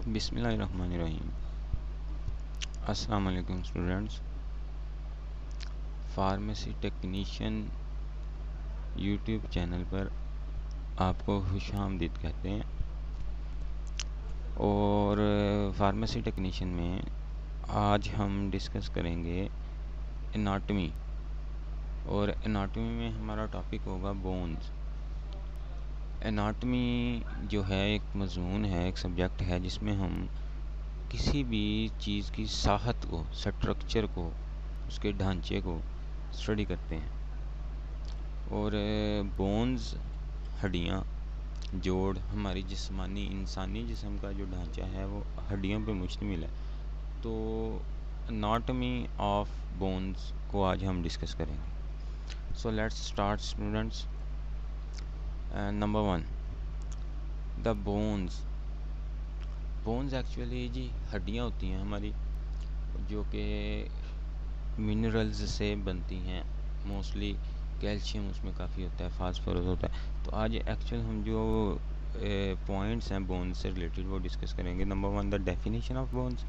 बिस्मिल्लाहिर्रहमानिर्रहीम। अस्सलाम वालेकुम students. Pharmacy technician YouTube channel पर आपको खुशामदीद कहते हैं। और फार्मेसी टेक्नीशियन में आज हम डिस्कस करेंगे एनाटमी। और एनाटमी में हमारा टॉपिक होगा बोन्स। एनाटमी जो है एक मज़मून है, एक सब्जेक्ट है जिसमें हम किसी भी चीज़ की साहत को, स्ट्रक्चर को, उसके ढांचे को स्टडी करते हैं। और बोन्स, हड्डियाँ, जोड़, हमारी जिस्मानी इंसानी जिस्म का जो ढांचा है वो हड्डियों पे मुश्तमिल है। तो एनाटमी ऑफ बोन्स को आज हम डिस्कस करेंगे। So let's start students. Number 1, the bones. Bones actually जी हड्डियाँ होती हैं हमारी, जो कि मिनरल्स से बनती हैं। मोस्टली कैल्शियम उसमें काफ़ी होता है, फास्फोरस होता है। तो आज एक्चुअल हम जो पॉइंट्स हैं बोन्स से रिलेटेड वो डिस्कस करेंगे। Number 1, the definition of bones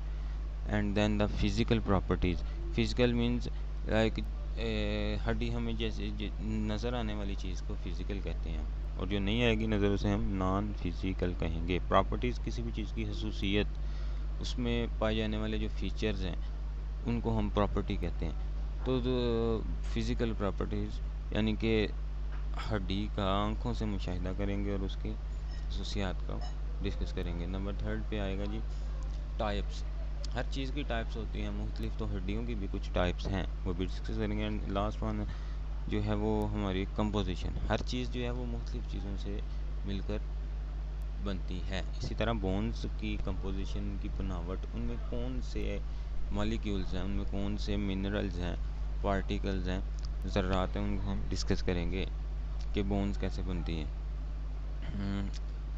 and then the physical properties. Physical means like हड्डी हमें जैसे नज़र आने वाली चीज़ को फिज़िकल कहते हैं, और जो नहीं आएगी नज़र उसे हम नॉन फिज़िकल कहेंगे। प्रॉपर्टीज़ किसी भी चीज़ की खसूसियत, उसमें पाए जाने वाले जो फीचर्स हैं उनको हम प्रॉपर्टी कहते हैं। तो फिज़िकल प्रॉपर्टीज़ यानी कि हड्डी का आँखों से मुशाहिदा करेंगे और उसकी खसूसियात का डिस्कस करेंगे। नंबर 3 पे आएगा जी टाइप्स। हर चीज़ की टाइप्स होती हैं मुख्तलिफ, तो हड्डियों की भी कुछ टाइप्स हैं, वो भी डिस्कस करेंगे। एंड लास्ट वन जो है वो हमारी कंपोजिशन। हर चीज़ जो है वो मुख्तलिफ चीज़ों से मिलकर बनती है। इसी तरह बोन्स की कंपोजिशन, की बनावट, उनमें कौन से मॉलिक्यूल्स हैं, उनमें कौन से मिनरल्स हैं, पार्टिकल्स हैं, ज़र्रात हैं, उनको हम डिस्कस करेंगे कि बोन्स कैसे बनती हैं।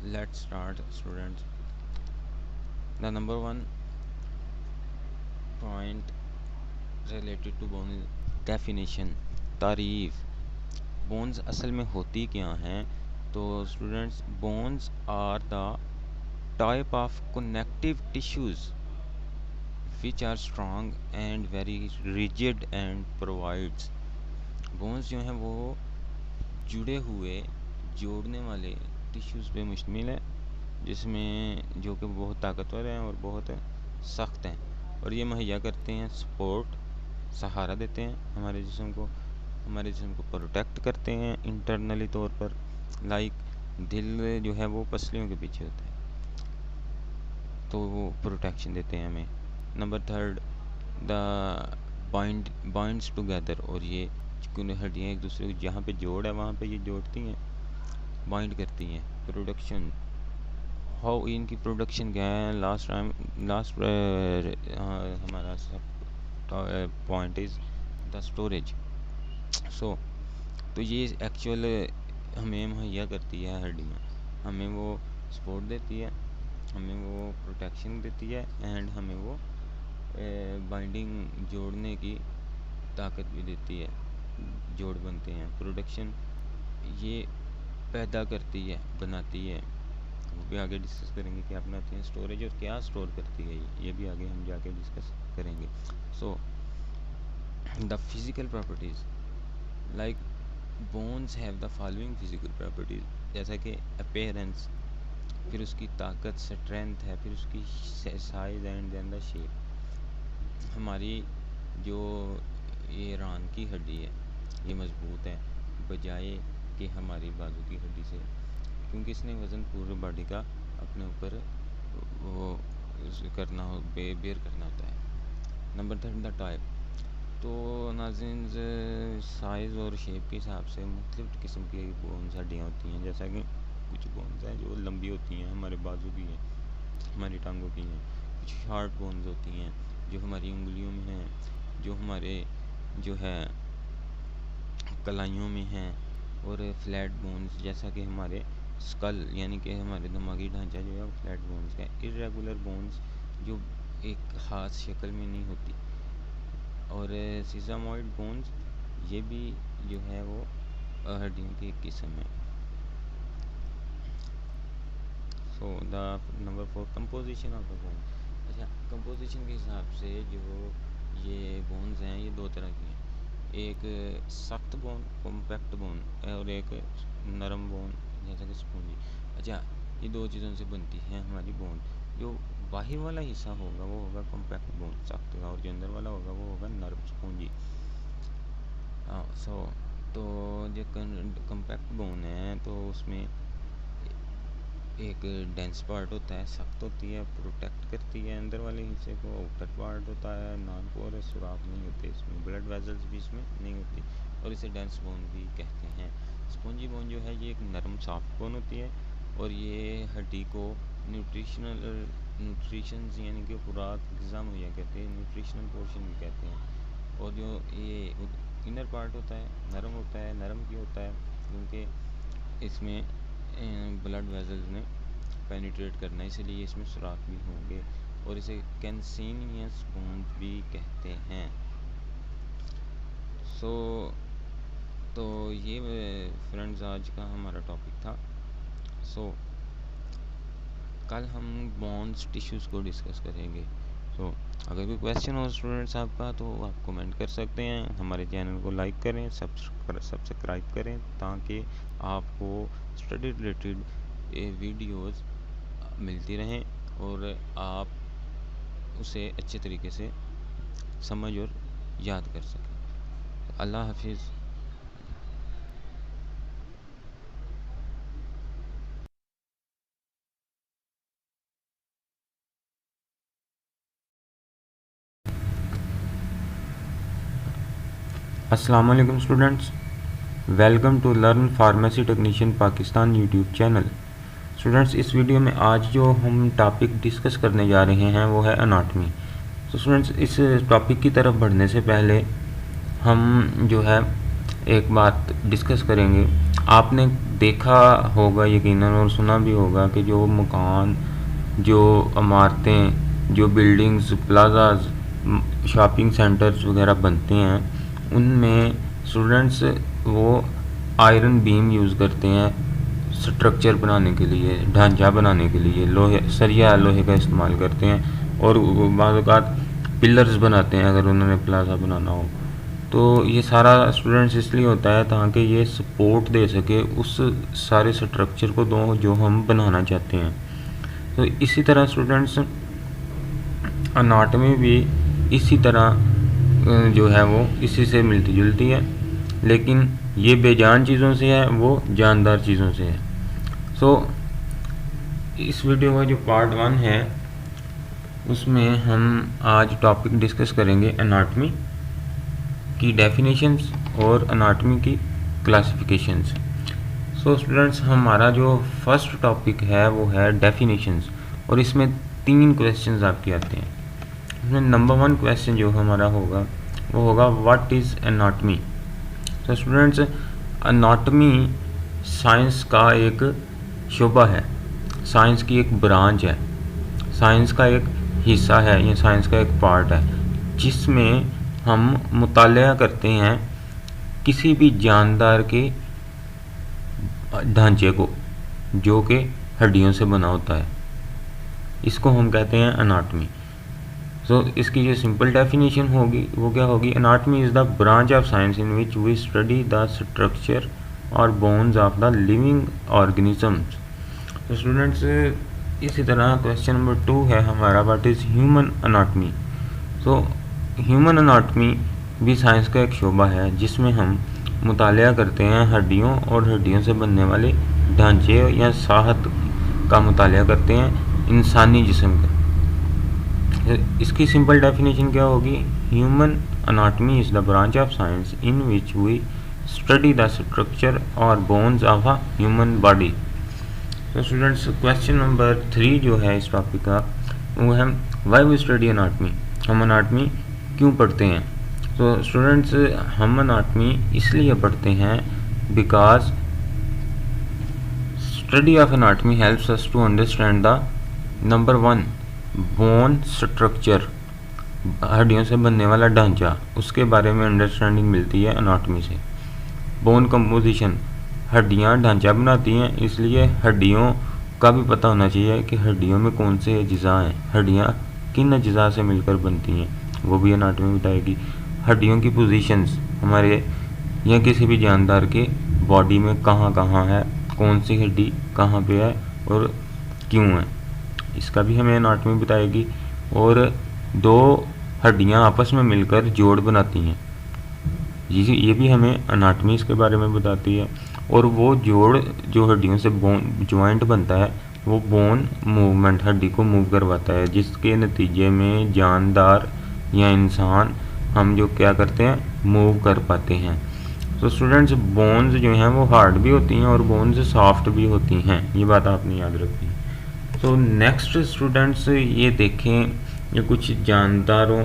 Let's start students. The number 1 point related to bone, definition, तारीफ़। बोन्स असल में होती क्या हैं? तो students, bones are the type of connective tissues which are strong and very rigid and provides। बोन्स जो हैं वो जुड़े हुए, जोड़ने वाले टिश्यूज़ पे मुश्तमिल है, जिसमें जो कि बहुत ताकतवर हैं और बहुत सख्त हैं, और ये मुहैया करते हैं सपोर्ट, सहारा देते हैं हमारे जिस्म को प्रोटेक्ट करते हैं इंटरनली तौर पर। लाइक दिल जो है वो पसलियों के पीछे होता है, तो वो प्रोटेक्शन देते हैं हमें। Number 3, the binds together. और ये हड्डियाँ एक दूसरे को जहाँ पे जोड़ है वहाँ पे ये जोड़ती हैं, बाइंड करती हैं। प्रोडक्शन, हाउ इनकी प्रोडक्शन क्या है? लास्ट हमारा पॉइंट इज़ द स्टोरेज। सो तो ये एक्चुअल हमें मुहैया करती है हड्डियाँ, हमें वो सपोर्ट देती है, हमें वो प्रोटेक्शन देती है, एंड हमें वो बाइंडिंग, जोड़ने की ताकत भी देती है। जोड़ बनते हैं। प्रोडक्शन ये पैदा करती है, बनाती है, वो भी आगे डिस्कस करेंगे क्या बनाती है। स्टोरेज, और क्या स्टोर करती है ये भी आगे हम जाके डिस्कस करेंगे। So the physical properties, like bones have the following physical properties, जैसा कि अपीयरेंस, फिर उसकी ताकत, स्ट्रेंथ है, फिर उसकी size and then the shape. हमारी जो ये रान की हड्डी है ये मज़बूत है बजाय कि हमारी बाजू की हड्डी से, क्योंकि इसने वज़न पूरे बॉडी का अपने ऊपर वो करना हो, बेयर करना होता है। Number 3, the type. तो नाज़रीन, साइज़ और शेप के हिसाब से मुख्तलिफ़ किस्म की बोन्स हड्डियाँ होती हैं। जैसा कि कुछ बोन्स हैं जो लंबी होती हैं, हमारे बाजू की हैं, हमारी टांगों की हैं। कुछ शार्ट बोन्स होती हैं जो हमारी उंगलियों में हैं, जो हमारे जो है कलाइयों में हैं। और फ्लैट बोन्स, जैसा कि हमारे स्कल यानी कि हमारे दिमागी ढांचा जो है वो फ्लैट बोन्स का है। इरेगुलर बोन्स जो एक ख़ास शक्ल में नहीं होती। और सीज़ामॉइड बोन्स ये भी जो है वो हड्डियों की एक किस्म है। So the number 4 composition of the bone. अच्छा, कंपोजिशन के हिसाब से जो ये बोन्स हैं ये दो तरह की हैं, एक सख्त बोन कॉम्पैक्ट बोन और एक नरम बोन जैसा कि स्पॉन्जी। अच्छा, ये दो चीज़ों से बनती है हमारी बोन। जो बाहर वाला हिस्सा होगा वो होगा कॉम्पैक्ट बोन सख्त का, और जो अंदर वाला होगा वो होगा नरम स्पॉन्जी। सो तो जो कॉम्पैक्ट बोन है तो उसमें एक डेंस पार्ट होता है, सख्त होती है, प्रोटेक्ट करती है अंदर वाले हिस्से को। आउटर पार्ट होता है नॉन पोरस, सुराख नहीं होते इसमें, ब्लड वेजल्स भी इसमें नहीं होती, और इसे डेंस बोन भी कहते हैं। स्पॉन्जी बोन जो है ये एक नरम सॉफ्ट बोन होती है, और ये हड्डी को न्यूट्रिशन यानी कि खुराक ग़िज़ा मुहैया कहते हैं, न्यूट्रिशनल पोर्शन भी कहते हैं। और जो ये इनर पार्ट होता है नरम होता है। नरम क्यों होता है? क्योंकि इसमें ब्लड वेजल्स ने पेनिट्रेट करना है, इसलिए इसमें सुराख भी होंगे, और इसे कैंसिनियस बोन भी कहते हैं। सो तो ये फ्रेंड्स आज का हमारा टॉपिक था। सो कल हम बोन्स टिश्यूज़ को डिस्कस करेंगे। सो अगर कोई क्वेश्चन हो स्टूडेंट्स आपका तो आप कमेंट कर सकते हैं। हमारे चैनल को लाइक करें, सब्सक्राइब करें, ताकि आपको स्टडी रिलेटेड वीडियोस मिलती रहें और आप उसे अच्छे तरीके से समझ और याद कर सकें। अल्लाह हाफिज़। अस्सलाम वालेकुम students, welcome to learn pharmacy technician Pakistan YouTube channel. Students, इस वीडियो में आज जो हम टॉपिक डिस्कस करने जा रहे हैं वो है अनाटमी। तो स्टूडेंट्स, इस टॉपिक की तरफ बढ़ने से पहले हम जो है एक बात डिस्कस करेंगे। आपने देखा होगा यकीनन और सुना भी होगा कि जो मकान, जो इमारतें, जो बिल्डिंग्स, प्लाजाज, शॉपिंग सेंटर्स वगैरह बनते हैं, उनमें स्टूडेंट्स वो आयरन बीम यूज़ करते हैं स्ट्रक्चर बनाने के लिए, ढांचा बनाने के लिए। सरिया लोहे का इस्तेमाल करते हैं, और बाज़ औक़ात पिलर्स बनाते हैं अगर उन्होंने प्लाजा बनाना हो। तो ये सारा स्टूडेंट्स इसलिए होता है ताकि ये सपोर्ट दे सके उस सारे स्ट्रक्चर को जो हम बनाना चाहते हैं। तो इसी तरह स्टूडेंट्स अनाटमी भी इसी तरह जो है वो इसी से मिलती जुलती है, लेकिन ये बेजान चीज़ों से है, वो जानदार चीज़ों से है। सो इस वीडियो का जो पार्ट 1 है उसमें हम आज टॉपिक डिस्कस करेंगे अनाटमी की डेफिनेशंस और अनाटमी की क्लासिफिकेशंस। सो स्टूडेंट्स, हमारा जो फर्स्ट टॉपिक है वो है डेफिनेशंस, और इसमें 3 क्वेश्चंस आपके आते हैं। इसमें नंबर 1 क्वेश्चन जो हमारा होगा वो होगा व्हाट इज़ एनाटमी। तो स्टूडेंट्स, एनाटमी साइंस का एक शोबा है, साइंस की एक ब्रांच है, साइंस का एक हिस्सा है, या साइंस का एक पार्ट है, जिसमें हम मुतालिया करते हैं किसी भी जानदार के ढांचे को जो कि हड्डियों से बना होता है। इसको हम कहते हैं एनाटमी। सो इसकी जो सिंपल डेफिनेशन होगी वो क्या होगी? Anatomy is the branch of science in which we study the structure और bones of the living organisms. तो स्टूडेंट्स, इसी तरह क्वेश्चन नंबर 2 है हमारा, व्हाट इज़ ह्यूमन एनाटमी। तो ह्यूमन एनाटमी भी साइंस का एक शोबा है जिसमें हम मुतालिया करते हैं हड्डियों और हड्डियों से बनने वाले ढांचे या साहत का मुतालिया करते हैं इंसानी जिस्म का। इसकी सिंपल डेफिनेशन क्या होगी? Human anatomy is the branch of science in which we study the structure और bones of a human body. तो स्टूडेंट्स, क्वेश्चन नंबर 3 जो है इस टॉपिक का वो है व्हाई वी स्टडी एनाटमी। हम एनाटमी क्यों पढ़ते हैं? तो स्टूडेंट्स, हम एनाटमी इसलिए पढ़ते हैं because study of anatomy helps us to understand the number 1 bone structure, हड्डियों से बनने वाला ढांचा, उसके बारे में अंडरस्टैंडिंग मिलती है एनाटमी से। बोन कंपोजिशन, हड्डियां ढांचा बनाती हैं, इसलिए हड्डियों का भी पता होना चाहिए कि हड्डियों में कौन से अज्जा हैं, हड्डियाँ किन अज्जा से मिलकर बनती हैं, वो भी एनाटॉमी बताएगी। हड्डियों की पोजीशंस हमारे या किसी भी जानदार के बॉडी में कहाँ कहाँ है, कौन सी हड्डी कहाँ पे है और क्यों है, इसका भी हमें एनाटॉमी बताएगी। और दो हड्डियाँ आपस में मिलकर जोड़ बनाती हैं, ये भी हमें एनाटॉमी इसके बारे में बताती है। और वो जोड़ जो हड्डियों से बोन जॉइंट बनता है, वो बोन मूवमेंट हड्डी को मूव करवाता है, जिसके नतीजे में जानदार या इंसान हम जो क्या करते हैं, मूव कर पाते हैं। तो स्टूडेंट्स, बोन्स जो हैं वो हार्ड भी होती हैं और बोन्स सॉफ्ट भी होती हैं, ये बात आपने याद रखनी है। तो नेक्स्ट स्टूडेंट्स, ये देखें, ये कुछ जानदारों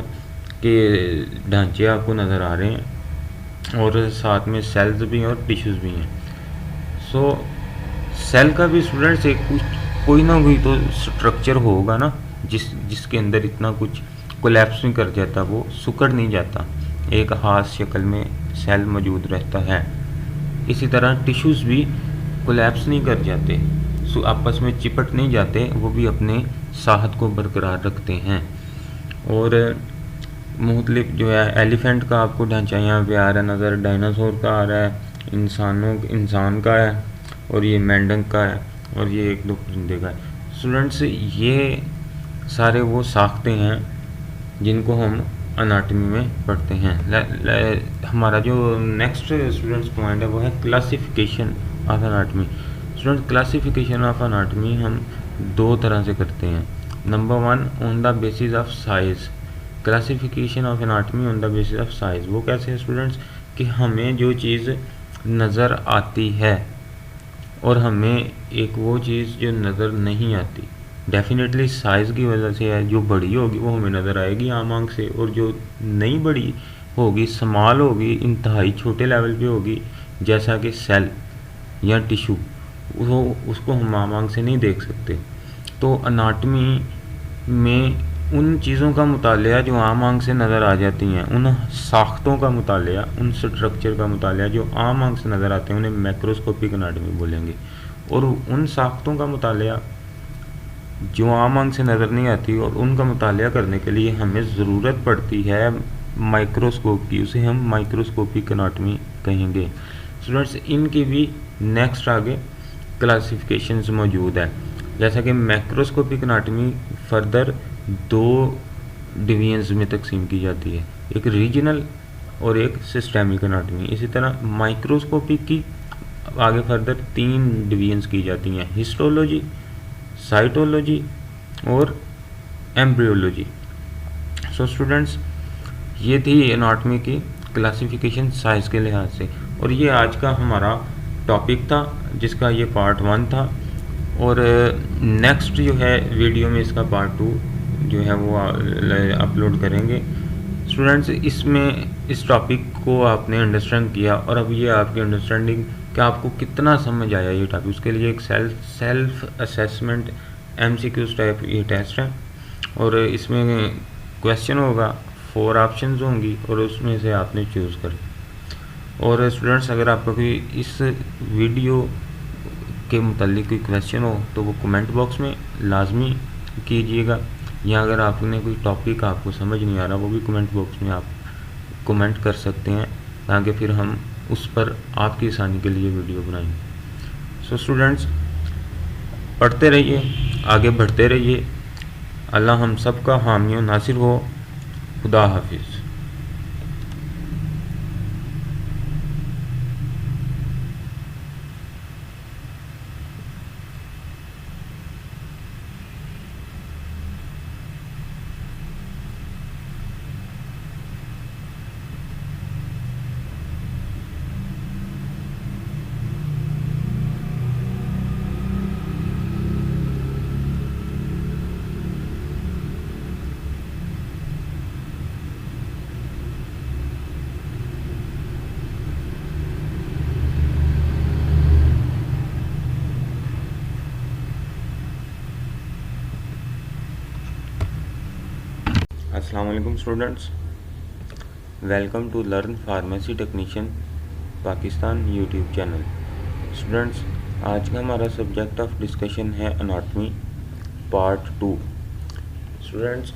के ढांचे आपको नज़र आ रहे हैं और साथ में सेल्स भी हैं और टिश्यूज़ भी हैं। सो सेल का भी स्टूडेंट्स एक कोई ना कोई तो स्ट्रक्चर होगा ना, जिसके अंदर इतना कुछ कोलैप्स नहीं कर जाता, वो सिकुड़ नहीं जाता, एक खास शक्ल में सेल मौजूद रहता है। इसी तरह टिश्यूज़ भी कोलैप्स नहीं कर जाते, आपस में चिपट नहीं जाते, वो भी अपने साहत को बरकरार रखते हैं। और मुख्तलिफ जो है, एलिफेंट का आपको ढांचा यहाँ पे आ रहा है नज़र, डायनासोर का आ रहा है, इंसान का है, और ये मेंढक का है, और ये एक दो परिंदे का है। स्टूडेंट्स, ये सारे वो साख्ते हैं जिनको हम एनाटॉमी में पढ़ते हैं। हमारा जो नेक्स्ट स्टूडेंट्स पॉइंट है वो है classification of anatomy. Student, classification of anatomy हम दो तरह से करते हैं। Number 1, on the basis of size. Classification of anatomy on the basis of size वो कैसे है स्टूडेंट्स, कि हमें जो चीज़ नज़र आती है और हमें एक वो चीज़ जो नज़र नहीं आती, डेफिनेटली साइज़ की वजह से है, जो बड़ी होगी वो हमें नज़र आएगी आम आंख से, और जो नहीं बड़ी होगी, स्मॉल होगी, इंतहाई छोटे लेवल पे होगी, जैसा कि सेल या टिश्यू, वो उसको हम आम आंख से नहीं देख सकते। तो एनाटॉमी में उन चीज़ों का मुतालिया जो आम आंख से नज़र आ जाती हैं, उन साख्तों का मुतालिया, उन स्ट्रक्चर का मुतालिया जो आम आंख से नज़र आते हैं, उन्हें मैक्रोस्कोपिक एनाटॉमी बोलेंगे। और उन साख्तों का मुतालिया जो आम आंख से नज़र नहीं आती, और उनका मुतालिया करने के लिए हमें ज़रूरत पड़ती है माइक्रोस्कोप की, उसे हम माइक्रोस्कोपिक एनाटॉमी कहेंगे। स्टूडेंट्स, इनकी भी नेक्स्ट आगे क्लासिफिकेशंस मौजूद है, जैसा कि मैक्रोस्कोपिक एनाटॉमी फर्दर दो डिवीजन्स में तकसीम की जाती है, एक रीजनल और एक सिस्टेमिक एनाटॉमी। इसी तरह माइक्रोस्कोपिक की आगे फर्दर 3 डिवीजन्स की जाती हैं, हिस्टोलॉजी, साइटोलॉजी और एम्ब्रियोलॉजी। सो स्टूडेंट्स, ये थी एनाटॉमी की क्लासिफिकेशन साइज़ के लिहाज से, और ये आज का हमारा टॉपिक था, जिसका ये पार्ट 1 था। और नेक्स्ट जो है वीडियो में इसका पार्ट 2 जो है वो अपलोड करेंगे। स्टूडेंट्स, इसमें इस टॉपिक को आपने अंडरस्टैंड किया, और अब ये आपकी अंडरस्टैंडिंग कि आपको कितना समझ आया ये टॉपिक, उसके लिए एक सेल्फ असेसमेंट MCQs टाइप ये टेस्ट है, और इसमें क्वेश्चन होगा, 4 ऑप्शंस होंगी, और उसमें से आपने चूज़ कर। और स्टूडेंट्स, अगर आपको कोई इस वीडियो के मुतालिक कोई क्वेश्चन हो तो वो कमेंट बॉक्स में लाजमी कीजिएगा, या अगर आपने कोई टॉपिक आपको समझ नहीं आ रहा, वो भी कमेंट बॉक्स में आप कमेंट कर सकते हैं, ताकि फिर हम उस पर आपकी आसानी के लिए वीडियो बनाएंगे। सो स्टूडेंट्स, पढ़ते रहिए, आगे बढ़ते रहिए, अल्लाह हम सब का हामी और नासिर हो। खुदा हाफिज़। अस्सलाम वालेकुम students, welcome to learn pharmacy technician Pakistan YouTube channel. Students, आज का हमारा सब्जेक्ट ऑफ डिस्कशन है anatomy part 2। Students,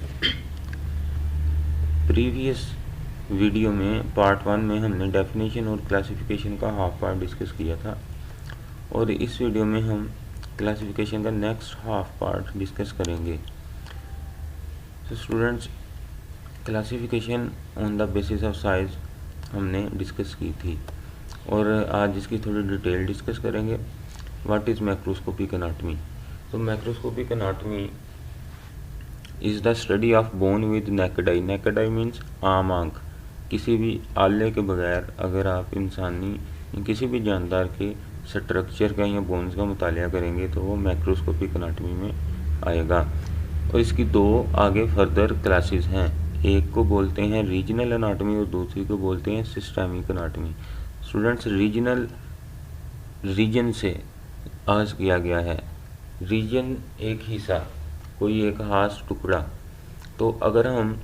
previous video में पार्ट 1 में हमने डेफिनेशन और क्लासिफिकेशन का हाफ पार्ट डिस्कस किया था, और इस वीडियो में हम क्लासिफिकेशन का नेक्स्ट हाफ पार्ट डिस्कस करेंगे। तो students, classification on the basis of size हमने डिस्कस की थी, और आज इसकी थोड़ी डिटेल डिस्कस करेंगे। What is macroscopic anatomy? तो macroscopic anatomy is the study of bone with naked eye. Naked eye means आम आंख। किसी भी आले के बगैर अगर आप इंसानी किसी भी जानदार के स्ट्रक्चर का या बोन्स का मुतालिया करेंगे तो वो मैक्रोस्कोपिक एनाटॉमी में आएगा। और इसकी दो आगे फर्दर क्लासेस हैं, एक को बोलते हैं रीजनल एनाटॉमी और दूसरी को बोलते हैं सिस्टेमिक एनाटॉमी। स्टूडेंट्स, रीजन से आज किया गया है। रीजन एक हिस्सा, कोई एक खास टुकड़ा। तो अगर हम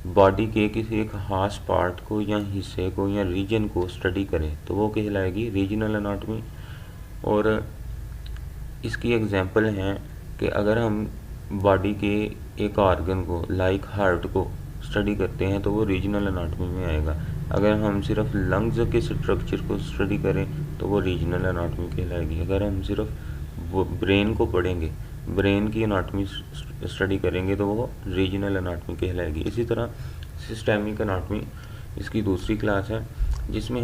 बॉडी के किसी एक खास पार्ट को या हिस्से को या रीजन को स्टडी करें तो वो कहलाएगी रीजनल एनाटॉमी। और इसकी एग्जांपल है कि अगर हम बॉडी के एक ऑर्गन को लाइक हार्ट को स्टडी करते हैं तो वो रीजनल एनाटॉमी में आएगा। अगर हम सिर्फ लंग्स के स्ट्रक्चर को स्टडी करें तो वो रीजनल एनाटॉमी कहलाएगी। अगर हम सिर्फ वो ब्रेन को पढ़ेंगे, ब्रेन की एनाटॉमी स्टडी करेंगे तो वो रीजनल एनाटॉमी कहलाएगी। इसी तरह सिस्टेमिक एनाटॉमी इसकी दूसरी क्लास है, जिसमें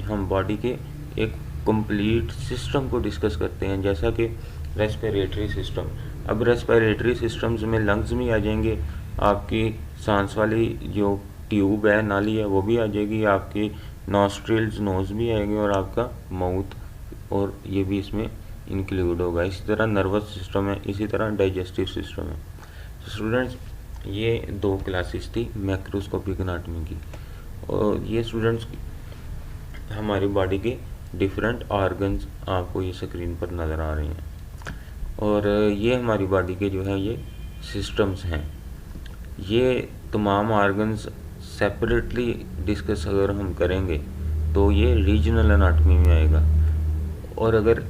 हम बॉडी के एक कंप्लीट सिस्टम को डिस्कस करते हैं, जैसा कि रेस्पिरेटरी सिस्टम। अब रेस्पिरेटरी सिस्टम्स में लंग्स भी आ जाएंगे, आपकी सांस वाली जो ट्यूब है, नाली है, वो भी आ जाएगी, आपकी नॉस्ट्रिल्स, नोज भी आएंगे, और आपका माउथ और ये भी इसमें इंक्लूड होगा। इसी तरह नर्वस सिस्टम है, इसी तरह डाइजेस्टिव सिस्टम है। तो स्टूडेंट्स, ये दो क्लासेस थी मैक्रोस्कोपिक एनाटॉमी की, और ये स्टूडेंट्स हमारी बॉडी के डिफरेंट ऑर्गन्स आपको ये स्क्रीन पर नज़र आ रहे हैं, और ये हमारी बॉडी के जो है ये सिस्टम्स हैं। ये तमाम ऑर्गन्स सेपरेटली डिस्कस अगर हम करेंगे तो ये रीजनल एनाटॉमी में आएगा, और अगर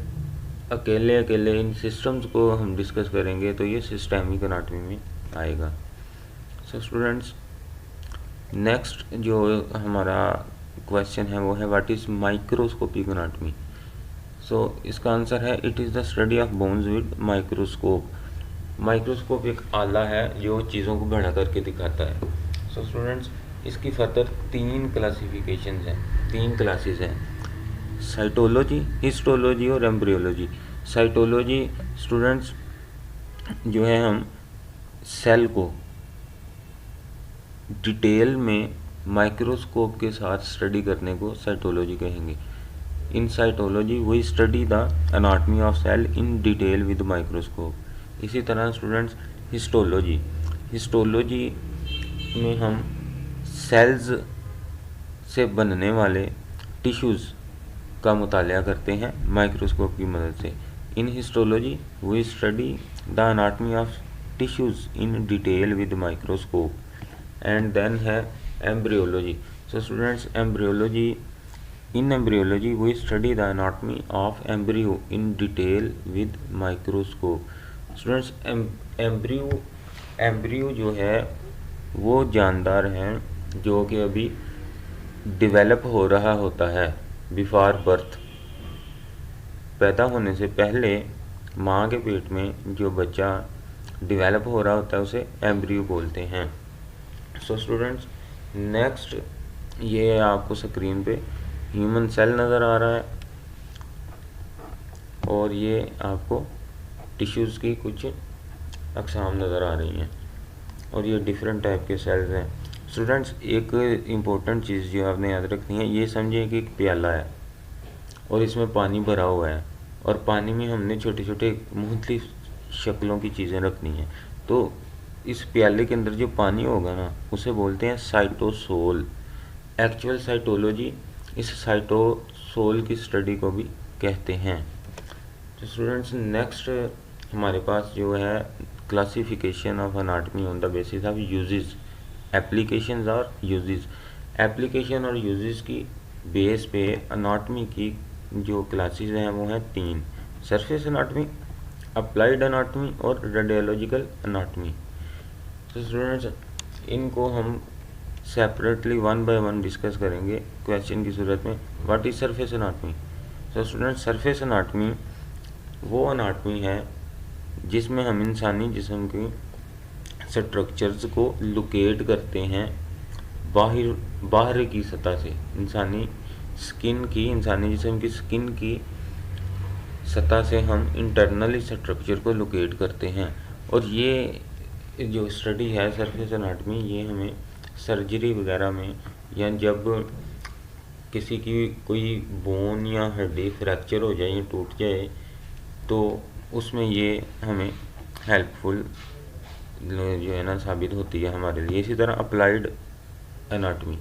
अकेले अकेले इन सिस्टम्स को हम डिस्कस करेंगे तो ये सिस्टेमिक एनाटॉमी में आएगा। सो स्टूडेंट्स, नेक्स्ट जो हमारा क्वेश्चन है वो है व्हाट इज़ माइक्रोस्कोपिक एनाटॉमी? सो इसका आंसर है it is the study of bones with microscope. Microscope एक आला है जो चीज़ों को बड़ा करके दिखाता है। सो स्टूडेंट्स, इसकी फर्दर तीन क्लासिफिकेशन हैं, तीन क्लासेस हैं, साइटोलॉजी, हिस्टोलॉजी और एम्ब्रियोलॉजी। साइटोलॉजी स्टूडेंट्स जो है हम सेल को डिटेल में माइक्रोस्कोप के साथ स्टडी करने को साइटोलॉजी कहेंगे। In cytology we study the anatomy of cell in detail with microscope. इसी तरह स्टूडेंट्स हिस्टोलॉजी, हिस्टोलॉजी में हम सेल्स से बनने वाले टिश्यूज़ का मुतालिया करते हैं माइक्रोस्कोप की मदद से। In histology we study the anatomy of tissues in detail with microscope. And then है embryology. So students, embryology, in embryology we study the anatomy of embryo in detail with microscope. Students, embryo जो है वो जानदार हैं जो कि अभी develop हो रहा होता है बिफोर बर्थ। पैदा होने से पहले माँ के पेट में जो बच्चा डेवलप हो रहा होता है उसे एम्ब्रियो बोलते हैं। सो स्टूडेंट्स, नेक्स्ट ये आपको स्क्रीन पे ह्यूमन सेल नज़र आ रहा है, और ये आपको टिश्यूज़ की कुछ अक़साम नज़र आ रही हैं, और ये डिफरेंट टाइप के सेल्स हैं। स्टूडेंट्स, एक इम्पोर्टेंट चीज़ जो आपने याद रखनी है, ये समझिए कि एक प्याला है और इसमें पानी भरा हुआ है, और पानी में हमने छोटे छोटे मुख्तलिफ शक्लों की चीज़ें रखनी हैं। तो इस प्याले के अंदर जो पानी होगा ना, उसे बोलते हैं साइटोसोल। एक्चुअल साइटोलॉजी इस साइटोसोल की स्टडी को भी कहते हैं। तो स्टूडेंट्स, नेक्स्ट हमारे पास जो है classification of anatomy on the basis of uses, applications और यूजेस। एप्लीकेशन और यूजेस की बेस पे एनाटॉमी की जो क्लासेस हैं वो हैं तीन। सरफेस एनाटमी, अप्लाइड एनाटमी और रेडियोलॉजिकल एनाटमी। तो स्टूडेंट्स इनको हम सेपरेटली 1 बाय 1 डिस्कस करेंगे क्वेश्चन की सूरत में। What is surface anatomy? तो स्टूडेंट्स सरफेस एनाटमी वो एनाटमी है जिसमें हम इंसानी जिस्म की स्ट्रक्चर्स को लोकेट करते हैं बाहर की सतह से। इंसानी जिस्म की स्किन की सतह से हम इंटरनली स्ट्रक्चर को लोकेट करते हैं। और ये जो स्टडी है सरफेस एनाटमी, ये हमें सर्जरी वगैरह में या जब किसी की कोई बोन या हड्डी फ्रैक्चर हो जाए या टूट जाए तो उसमें ये हमें हेल्पफुल जो है ना साबित होती है हमारे लिए। इसी तरह अप्लाइड एनाटमी,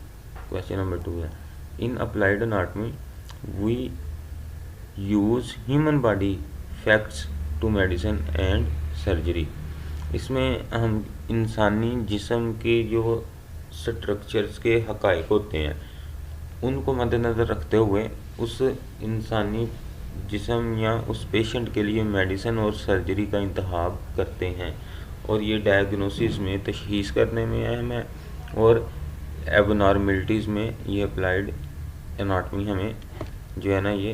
क्वेश्चन नंबर 2 है, in applied anatomy we use human body facts to medicine and surgery. इसमें हम इंसानी जिस्म के जो स्ट्रक्चर्स के हक़ाइक़ होते हैं उनको मद्देनज़र रखते हुए उस इंसानी जिस्म या उस पेशेंट के लिए मेडिसिन और सर्जरी का इंतखाब करते हैं। और ये डायग्नोसिस में तशख़ीस करने में अहम है और एबनॉर्मलिटीज़ में ये अप्लाइड एनाटमी हमें जो है ना ये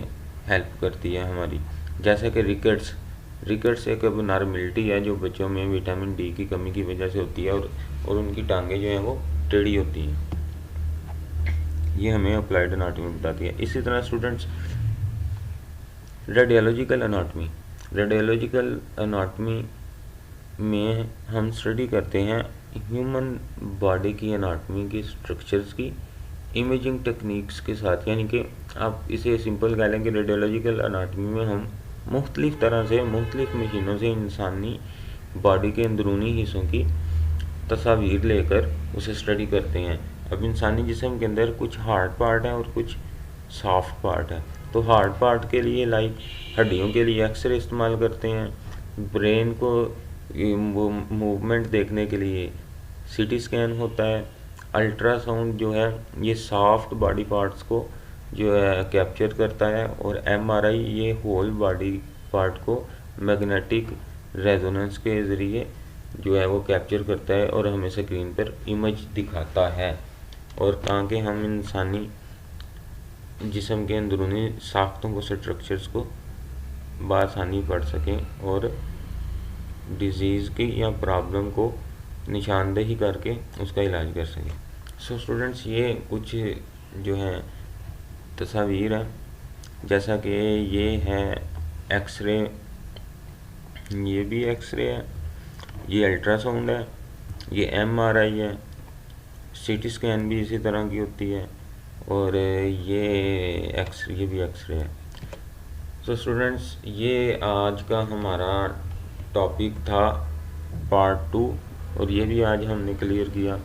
हेल्प करती है हमारी। जैसे कि रिकेट्स एक एबनॉर्मलिटी है जो बच्चों में विटामिन डी की कमी की वजह से होती है और उनकी टांगें जो हैं वो टेढ़ी होती हैं। ये हमें अप्लाइड एनाटमी बताती है। इसी तरह स्टूडेंट्स रेडियोलॉजिकल एनाटमी में हम स्टडी करते हैं ह्यूमन बॉडी की एनाटमी की स्ट्रक्चर्स की इमेजिंग टेक्निक्स के साथ। यानी कि आप इसे सिंपल कह लें कि रेडियोलॉजिकल एनाटमी में हम मुख्तलिफ तरह से मुख्तलिफ मशीनों से इंसानी बॉडी के अंदरूनी हिस्सों की तस्वीर लेकर उसे स्टडी करते हैं। अब इंसानी जिस्म के अंदर कुछ हार्ड पार्ट है और कुछ सॉफ्ट पार्ट है। तो हार्ड पार्ट के लिए लाइक हड्डियों के लिए एक्सरे इस्तेमाल करते हैं, ब्रेन को वो मूवमेंट देखने के लिए सीटी स्कैन होता है, अल्ट्रासाउंड जो है ये सॉफ्ट बॉडी पार्ट्स को जो है कैप्चर करता है और एमआरआई ये होल बॉडी पार्ट को मैग्नेटिक रेजोनेंस के ज़रिए जो है वो कैप्चर करता है और हमें स्क्रीन पर इमेज दिखाता है। और ताकि हम इंसानी जिस्म के अंदरूनी साख्तों को स्ट्रक्चर्स को बआसानी पढ़ सकें और डिज़ीज़ की या प्रॉब्लम को निशानदेही करके उसका इलाज कर सकें। सो स्टूडेंट्स ये कुछ जो है तस्वीर है, जैसा कि ये है एक्सरे, ये भी एक्सरे है, ये अल्ट्रासाउंड है, ये एमआरआई है, सीटी स्कैन भी इसी तरह की होती है और ये भी एक्सरे है। सो स्टूडेंट्स ये आज का हमारा टॉपिक था पार्ट 2 और ये भी आज हमने क्लियर किया।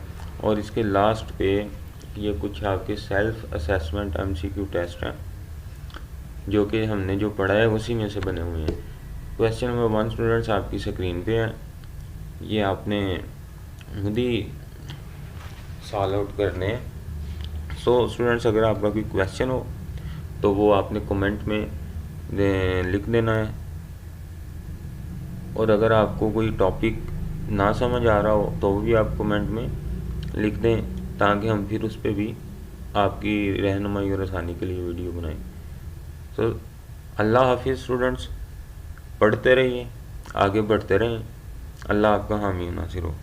और इसके लास्ट पे ये कुछ आपके सेल्फ असेसमेंट एमसीक्यू टेस्ट हैं जो कि हमने जो पढ़ा है उसी में से बने हुए हैं। क्वेश्चन नंबर 1 स्टूडेंट्स आपकी स्क्रीन पे है, ये आपने खुद ही सॉल्व आउट करने हैं। सो स्टूडेंट्स अगर आपका कोई क्वेश्चन हो तो वो आपने कमेंट में लिख देना है और अगर आपको कोई टॉपिक ना समझ आ रहा हो तो वो भी आप कमेंट में लिख दें ताकि हम फिर उस पर भी आपकी रहनुमाई और आसानी के लिए वीडियो बनाएं। तो अल्लाह हाफिज़ स्टूडेंट्स, पढ़ते रहिए, आगे बढ़ते रहें। अल्लाह आपका हामी नासिर हो।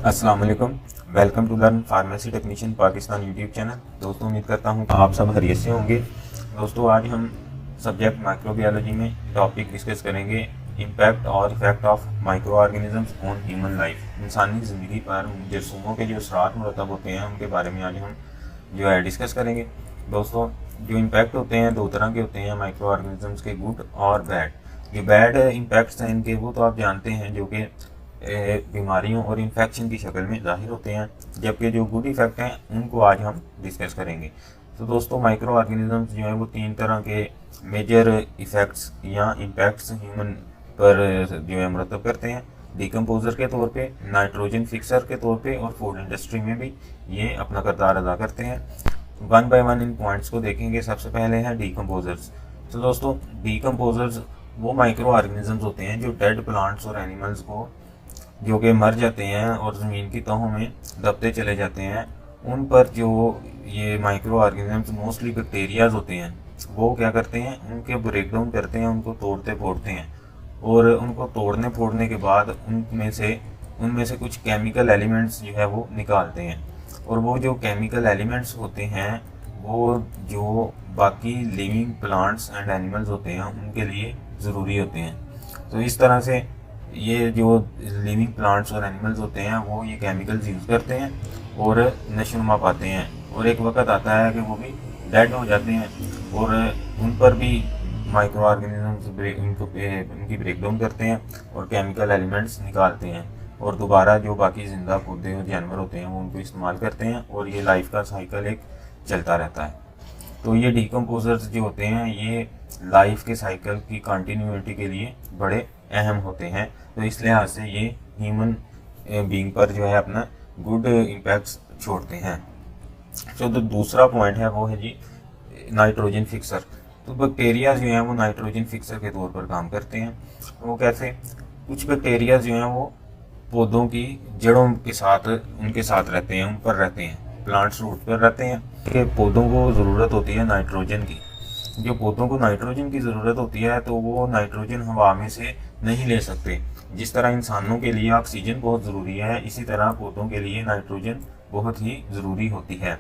अस्सलाम वालेकुम, welcome to learn pharmacy technician Pakistan YouTube channel. दोस्तों उम्मीद करता हूँ आप सब खैरियत से होंगे। दोस्तों आज हम सब्जेक्ट माइक्रोबायोलॉजी में टॉपिक डिस्कस करेंगे इम्पैक्ट और effect of micro organisms on human life. इंसानी ज़िंदगी पर जरसूमों के जो असरात मुरतब होते हैं उनके बारे में आज हम जो है डिस्कस करेंगे। दोस्तों जो इम्पैक्ट होते हैं दो तरह के होते हैं माइक्रो ऑर्गेनिजम्स के, गुड और बैड। ये बैड इम्पैक्ट्स हैं इनके वो तो आप जानते हैं, जो कि बीमारियों और इन्फेक्शन की शक्ल में जाहिर होते हैं, जबकि जो गुड इफेक्ट हैं उनको आज हम डिस्कस करेंगे। तो दोस्तों माइक्रो ऑर्गेनिजम्स जो है वो तीन तरह के मेजर इफेक्ट्स या इम्पैक्ट्स ह्यूमन पर जो है मुरतब करते हैं, डिकम्पोजर के तौर पे, नाइट्रोजन फिक्सर के तौर पे, और फूड इंडस्ट्री में भी ये अपना किरदार अदा करते हैं। One by one in points को देखेंगे। सबसे पहले है डीकम्पोजर्स। तो दोस्तों डीकम्पोजर्स वो माइक्रो ऑर्गेनिजम्स होते हैं जो डेड प्लांट्स और एनिमल्स को, जो कि मर जाते हैं और ज़मीन की तहों में दबते चले जाते हैं, उन पर जो ये माइक्रो ऑर्गेनिजम्स मोस्टली बैक्टीरियाज होते हैं वो क्या करते हैं, उनके ब्रेक डाउन करते हैं, उनको तोड़ते फोड़ते हैं, और उनको तोड़ने फोड़ने के बाद उनमें से कुछ केमिकल एलिमेंट्स जो है वो निकालते हैं, और वो जो केमिकल एलिमेंट्स होते हैं वो जो बाकी लिविंग प्लांट्स एंड एनिमल्स होते हैं उनके लिए ज़रूरी होते हैं। तो इस तरह से ये जो लिविंग प्लांट्स और एनिमल्स होते हैं वो ये केमिकल्स यूज़ करते हैं और नशोनुमा पाते हैं, और एक वक्त आता है कि वो भी डेड हो जाते हैं, और उन पर भी माइक्रो ऑर्गेनिजम्स उनकी ब्रेक डाउन करते हैं और केमिकल एलिमेंट्स निकालते हैं, और दोबारा जो बाकी ज़िंदा पौधे और जानवर होते हैं वो उनको इस्तेमाल करते हैं, और ये लाइफ का साइकिल एक चलता रहता है। तो ये डीकम्पोजर्स जो होते हैं ये लाइफ के साइकिल की कंटिन्यूटी के लिए बड़े अहम होते हैं। तो इस लिहाज से ये ह्यूमन बीइंग पर जो है अपना गुड इम्पैक्ट्स छोड़ते हैं। तो दूसरा पॉइंट है वो है जी नाइट्रोजन फिक्सर। तो बैक्टीरिया जो हैं वो नाइट्रोजन फिक्सर के तौर पर काम करते हैं। वो कैसे? कुछ बैक्टीरिया जो हैं वो पौधों की जड़ों के साथ उनके साथ रहते हैं, उन पर रहते हैं, प्लांट्स रूट पर रहते हैं कि पौधों को ज़रूरत होती है नाइट्रोजन की। जो पौधों को नाइट्रोजन की ज़रूरत होती है तो वो नाइट्रोजन हवा में से नहीं ले सकते। जिस तरह इंसानों के लिए ऑक्सीजन बहुत ज़रूरी है, इसी तरह पौधों के लिए नाइट्रोजन बहुत ही ज़रूरी होती है।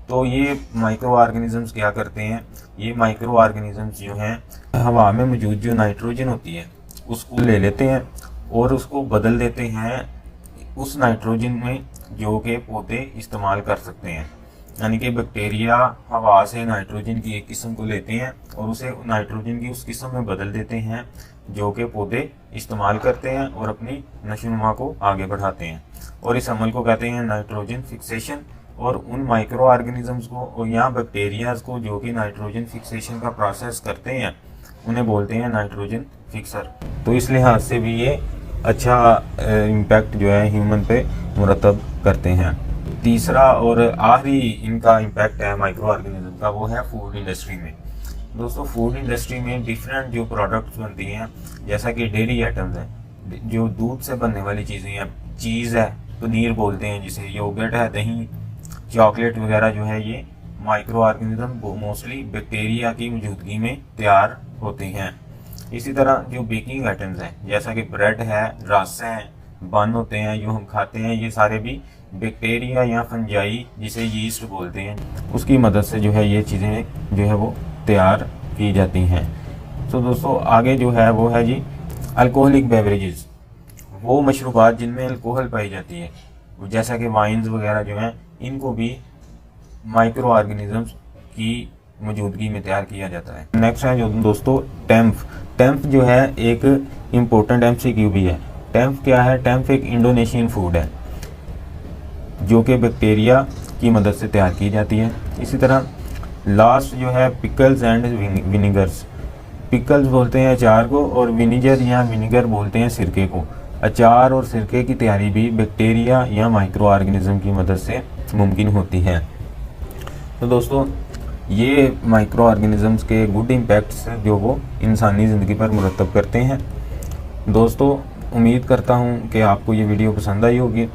तो ये माइक्रो ऑर्गेनिजम्स क्या करते हैं, ये माइक्रो ऑर्गेनिजम्स जो हैं हवा में मौजूद जो नाइट्रोजन होती है उसको ले लेते हैं और उसको बदल देते हैं उस नाइट्रोजन में जो कि पौधे इस्तेमाल कर सकते हैं। यानी कि बैक्टीरिया हवा से नाइट्रोजन की एक किस्म को लेते हैं और उसे नाइट्रोजन की उस किस्म में बदल देते हैं जो कि पौधे इस्तेमाल करते हैं और अपनी नशोनुमा को आगे बढ़ाते हैं, और इस अमल को कहते हैं नाइट्रोजन फिक्सेशन। और उन माइक्रो ऑर्गेनिजम्स को और यहाँ बैक्टीरियाज को जो कि नाइट्रोजन फिक्सेशन का प्रोसेस करते हैं उन्हें बोलते हैं नाइट्रोजन फिक्सर। तो इस लिहाज से भी ये अच्छा इम्पैक्ट जो है ह्यूमन पे मुरतब करते हैं। तीसरा और आखिरी इनका इम्पैक्ट है माइक्रो ऑर्गेनिज्म का, वो है फूड इंडस्ट्री में। दोस्तों फूड इंडस्ट्री में डिफरेंट जो प्रोडक्ट्स बनती हैं, जैसा कि डेयरी आइटम्स हैं, जो दूध से बनने वाली चीज़ें हैं, चीज़ है, पनीर बोलते हैं जिसे, योगर्ट है, दही, चॉकलेट वगैरह जो है ये माइक्रो ऑर्गेनिज्म मोस्टली बैक्टीरिया की मौजूदगी में तैयार होते हैं। इसी तरह जो बेकिंग आइटम्स हैं जैसा कि ब्रेड है, रस हैं, बन होते हैं जो हम खाते हैं, ये सारे भी बैक्टीरिया या फंजाई जिसे यीस्ट बोलते हैं उसकी मदद से जो है ये चीज़ें जो है वो तैयार की जाती हैं। तो दोस्तों आगे जो है वो है जी अल्कोहलिक बेवरेजेस, वो मशरूबात जिनमें अल्कोहल पाई जाती है, जैसा कि वाइन्स वगैरह जो हैं, इनको भी माइक्रो ऑर्गेनिजम्स की मौजूदगी में तैयार किया जाता है। नेक्स्ट है जो दोस्तों टेम्फ। टेम्फ जो है एक इम्पोर्टेंट MCQ भी है। टेम्फ क्या है? टेम्फ एक इंडोनेशियन फूड है जो कि बैक्टीरिया की मदद से तैयार की जाती है। इसी तरह लास्ट जो है पिकल्स एंड विनीगर्स। पिकल्स बोलते हैं अचार को, और विनीगर या विनीगर बोलते हैं सिरके को। अचार और सिरके की तैयारी भी बैक्टीरिया या माइक्रो ऑर्गेनिज्म की मदद से मुमकिन होती है। तो दोस्तों ये माइक्रो ऑर्गेनिजम्स के गुड इम्पैक्ट्स जो वो इंसानी ज़िंदगी पर मुरतब करते हैं। दोस्तों उम्मीद करता हूँ कि आपको ये वीडियो पसंद आई होगी।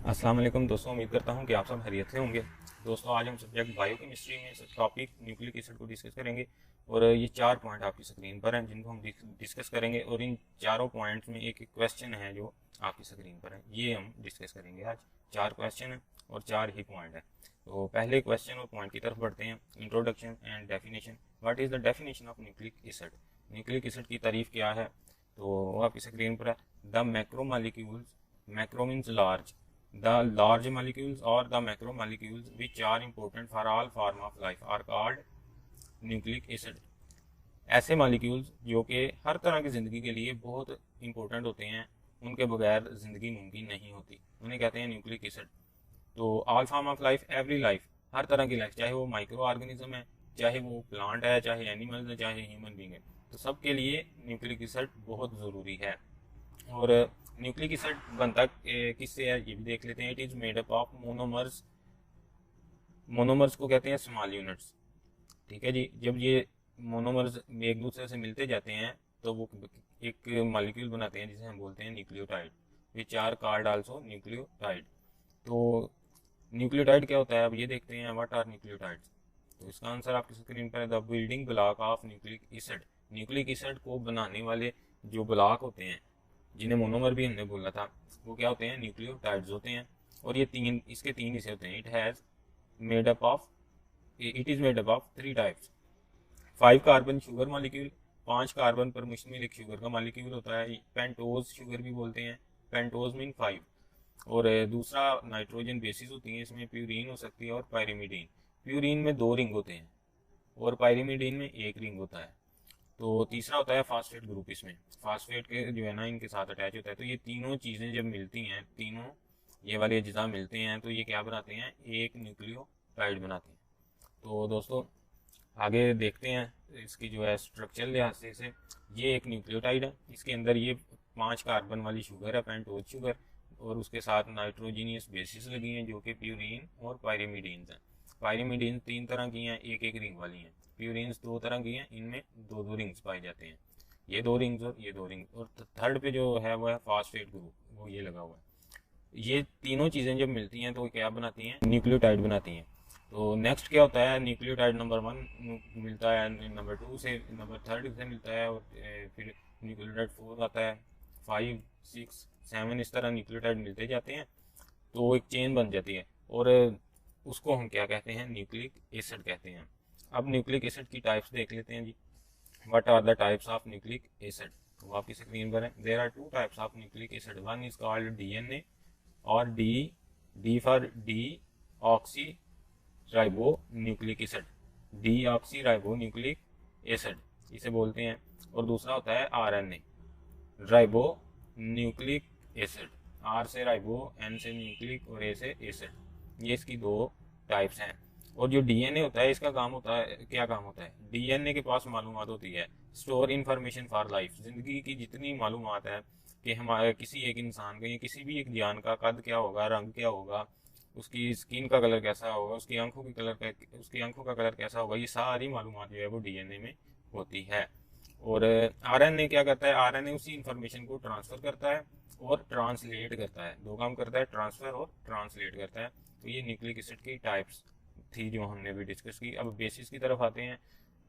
अस्सलाम वालेकुम दोस्तों, उम्मीद करता हूं कि आप सब खैरियत से होंगे। दोस्तों आज हम सब्जेक्ट बायोकेमिस्ट्री में टॉपिक न्यूक्लिक एसिड को डिस्कस करेंगे और ये 4 पॉइंट आपकी स्क्रीन पर हैं जिनको हम डिस्कस करेंगे और इन चारों पॉइंट्स में एक क्वेश्चन है जो आपकी स्क्रीन पर है, ये हम डिस्कस करेंगे आज। 4 क्वेश्चन हैं और 4 ही पॉइंट है। तो पहले क्वेश्चन और पॉइंट की तरफ बढ़ते हैं। Introduction and definition. What is the definition of nucleic acid? Nucleic acid की तारीफ क्या है? तो वो आपकी स्क्रीन पर है। The macro molecules, macro means large, the large molecules or the macromolecules which are important for all form of life are called nucleic acid। ऐसे मॉलिक्यूल्स जो कि हर तरह की ज़िंदगी के लिए बहुत इंपॉर्टेंट होते हैं, उनके बगैर ज़िंदगी मुमकिन नहीं होती, उन्हें कहते हैं न्यूक्लिक एसिड। तो all form of life, every life, हर तरह की लाइफ, चाहे वो माइक्रो ऑर्गेनिज्म है, चाहे वो प्लांट है, चाहे एनिमल्स है, चाहे ह्यूमन बींग है, तो सबके लिए न्यूक्लिक एसिड बहुत ज़रूरी है। और न्यूक्लिक एसिड बनता किससे है ये भी देख लेते हैं। It is made up of monomers. Monomers को कहते हैं स्मॉल यूनिट्स, ठीक है जी। जब ये मोनोमर्स एक दूसरे से मिलते जाते हैं तो वो एक मॉलिक्यूल बनाते हैं जिसे हम बोलते हैं nucleotide, which are called also nucleotide. तो न्यूक्लियोटाइड क्या होता है, अब ये देखते हैं। What are nucleotides? तो इसका आंसर आपकी स्क्रीन पर है, the building block of nucleic acid. Nucleic acid को बनाने वाले जो ब्लॉक होते हैं, जिन्हें मोनोमर भी हमने बोला था, वो क्या होते हैं? न्यूक्लियोटाइड्स होते हैं। और ये इसके तीन हिस्से होते हैं। It is made up of 3 types. 5 carbon sugar molecule, 5 carbon पर मुश्तमिल एक शुगर का मॉलिक्यूल होता है, पेंटोज शुगर भी बोलते हैं। Pentose mean 5। और दूसरा नाइट्रोजन बेसिस होती है, इसमें प्यूरीन हो सकती है और पायरिमिडीन। प्यूरीन में 2 रिंग होते हैं और पायरिमिडीन में 1 रिंग होता है। तो तीसरा होता है फास्फेट ग्रुप। इसमें फास्फेट के जो है ना, इनके साथ अटैच होता है। तो ये तीनों चीज़ें जब मिलती हैं, तीनों ये वाले अज्जा मिलते हैं, तो ये क्या बनाते हैं? एक न्यूक्लियोटाइड बनाते हैं। तो दोस्तों आगे देखते हैं इसकी जो है स्ट्रक्चर लिहाज से ये एक न्यूक्लियोटाइड है। इसके अंदर ये 5 कार्बन वाली शुगर है, पेंटोज शुगर, और उसके साथ नाइट्रोजीनियस बेसिस लगी हैं जो कि प्यूरीन और पायरिमिडीन्स हैं। पायरिमिडीन 3 तरह की हैं, एक रिंग वाली हैं। प्यूरिन्स 2 तरह की हैं, इनमें 2 रिंग्स पाए जाते हैं, ये 2 रिंग्स और ये 2 रिंग्स। और थर्ड पे जो है वो है फास्फेट ग्रुप, वो ये लगा हुआ है। ये तीनों चीज़ें जब मिलती हैं तो क्या बनाती हैं? न्यूक्लियोटाइड बनाती हैं। तो नेक्स्ट क्या होता है? न्यूक्लियोटाइड नंबर 1 मिलता है, नंबर 2 से, नंबर 3 से मिलता है, और फिर न्यूक्लियोटाइड 4 आता है, 5, 6, 7, इस तरह न्यूक्लियोटाइड मिलते जाते हैं तो एक चेन बन जाती है और उसको हम क्या कहते हैं? न्यूक्लिक एसिड कहते हैं। अब न्यूक्लिक एसिड की टाइप्स देख लेते हैं जी। What are the types of nucleic acid? तो आपकी स्क्रीन पर है। There are 2 types of nucleic acid. One is called DNA और D for D oxy ribo nucleic acid, D oxy ribo nucleic acid इसे बोलते हैं। और दूसरा होता है RNA, ribo nucleic acid. R से राइबो, एन से न्यूक्लिक और ए से एसिड। ये इसकी 2 टाइप्स हैं। और जो डीएनए होता है, इसका काम होता है, क्या काम होता है? डीएनए के पास मालूमात होती है, स्टोर इन्फॉर्मेशन फॉर लाइफ। जिंदगी की जितनी मालूमात है कि हमारे किसी एक इंसान का या किसी भी एक जान का कद क्या होगा, रंग क्या होगा, उसकी स्किन का कलर कैसा होगा, उसकी आंखों का कलर कैसा होगा, ये सारी मालूमात जो है वो डीएनए में होती है। और आरएनए क्या करता है? आरएनए उसी इंफॉर्मेशन को ट्रांसफर करता है और ट्रांसलेट करता है। 2 काम करता है, ट्रांसफर और ट्रांसलेट करता है। तो ये न्यूक्लिक एसिड की टाइप्स थी जो हमने भी डिस्कस की। अब बेसिस की तरफ आते हैं।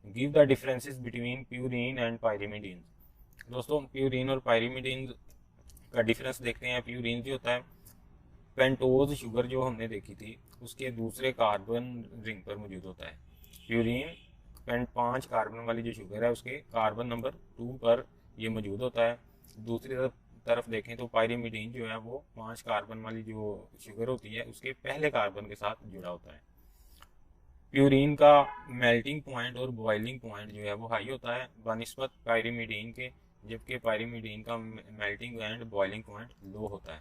Give the differences between purine and pyrimidine. दोस्तों प्यूरीन और पायरिमिडीन का डिफरेंस देखते हैं। प्यूरीन जो होता है, पेंटोज शुगर जो हमने देखी थी, उसके दूसरे कार्बन रिंग पर मौजूद होता है। प्यूरीन 5 कार्बन वाली जो शुगर है, उसके कार्बन नंबर 2 पर ये मौजूद होता है। दूसरी तरफ देखें तो पायरिमिडीन जो है वो 5 कार्बन वाली जो शुगर होती है, उसके पहले कार्बन के साथ जुड़ा होता है। प्यूरीन का मेल्टिंग पॉइंट और बॉइलिंग पॉइंट जो है वो हाई होता है बनिस्बत पायरिमिडीन के, जबकि पायरिमिडीन का मेल्टिंग एंड बॉइलिंग पॉइंट लो होता है।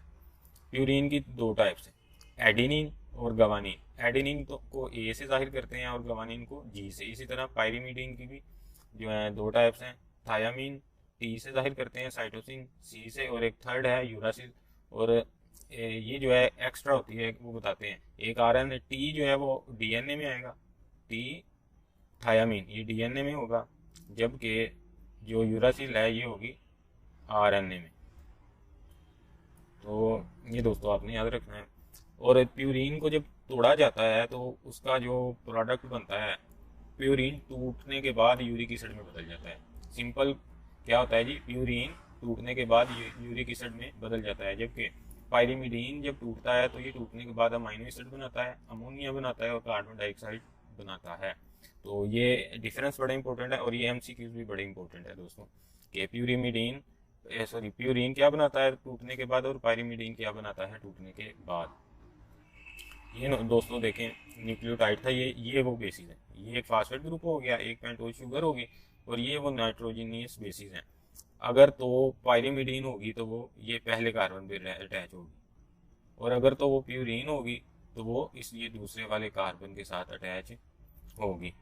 प्यूरीन की 2 टाइप्स हैं, एडेनिन और गवानीन। एडेनिन को ए से जाहिर करते हैं और गवानीन को जी से। इसी तरह पायरिमिडीन की भी जो है 2 टाइप्स हैं, थायामीन टी से जाहिर करते हैं, साइटोसिन सी से, और एक थर्ड है यूरासिल। और ये जो है एक्स्ट्रा होती है वो बताते हैं। एक आरएनए टी जो है वो डीएनए में आएगा, टी थायामीन ये डीएनए में होगा, जबकि जो यूरासिल है ये होगी आरएनए में। तो ये दोस्तों आपने याद रखना है। और प्यूरिन को जब तोड़ा जाता है तो उसका जो प्रोडक्ट बनता है, प्यूरिन टूटने के बाद यूरिक एसिड में बदल जाता है। सिंपल क्या होता है जी, प्यूरिन टूटने के बाद यूरिक एसिड में बदल जाता है, जबकि पायरीमिडीन जब टूटता है तो ये टूटने के बाद अमाइनो एसिड बनाता है, अमोनिया बनाता है और कार्बन डाइऑक्साइड बनाता है। तो ये डिफरेंस बड़ा इंपॉर्टेंट है और ये एमसीक्यूज भी बड़े इंपॉर्टेंट है दोस्तों, कि प्यूरिन क्या बनाता है टूटने के बाद और पायरीमिडीन क्या बनाता है टूटने के बाद। ये दोस्तों देखें, न्यूक्लियोटाइड था, ये वो बेसिस है, ये एक फास्फेट ग्रुप हो गया, एक पेंटोज शुगर होगी और ये वो नाइट्रोजिनियस बेसिस हैं। अगर तो पायरीमिडीन होगी तो वो ये पहले कार्बन पे अटैच होगी, और अगर तो वो प्यूरिन होगी तो वो इसलिए दूसरे वाले कार्बन के साथ अटैच होगी।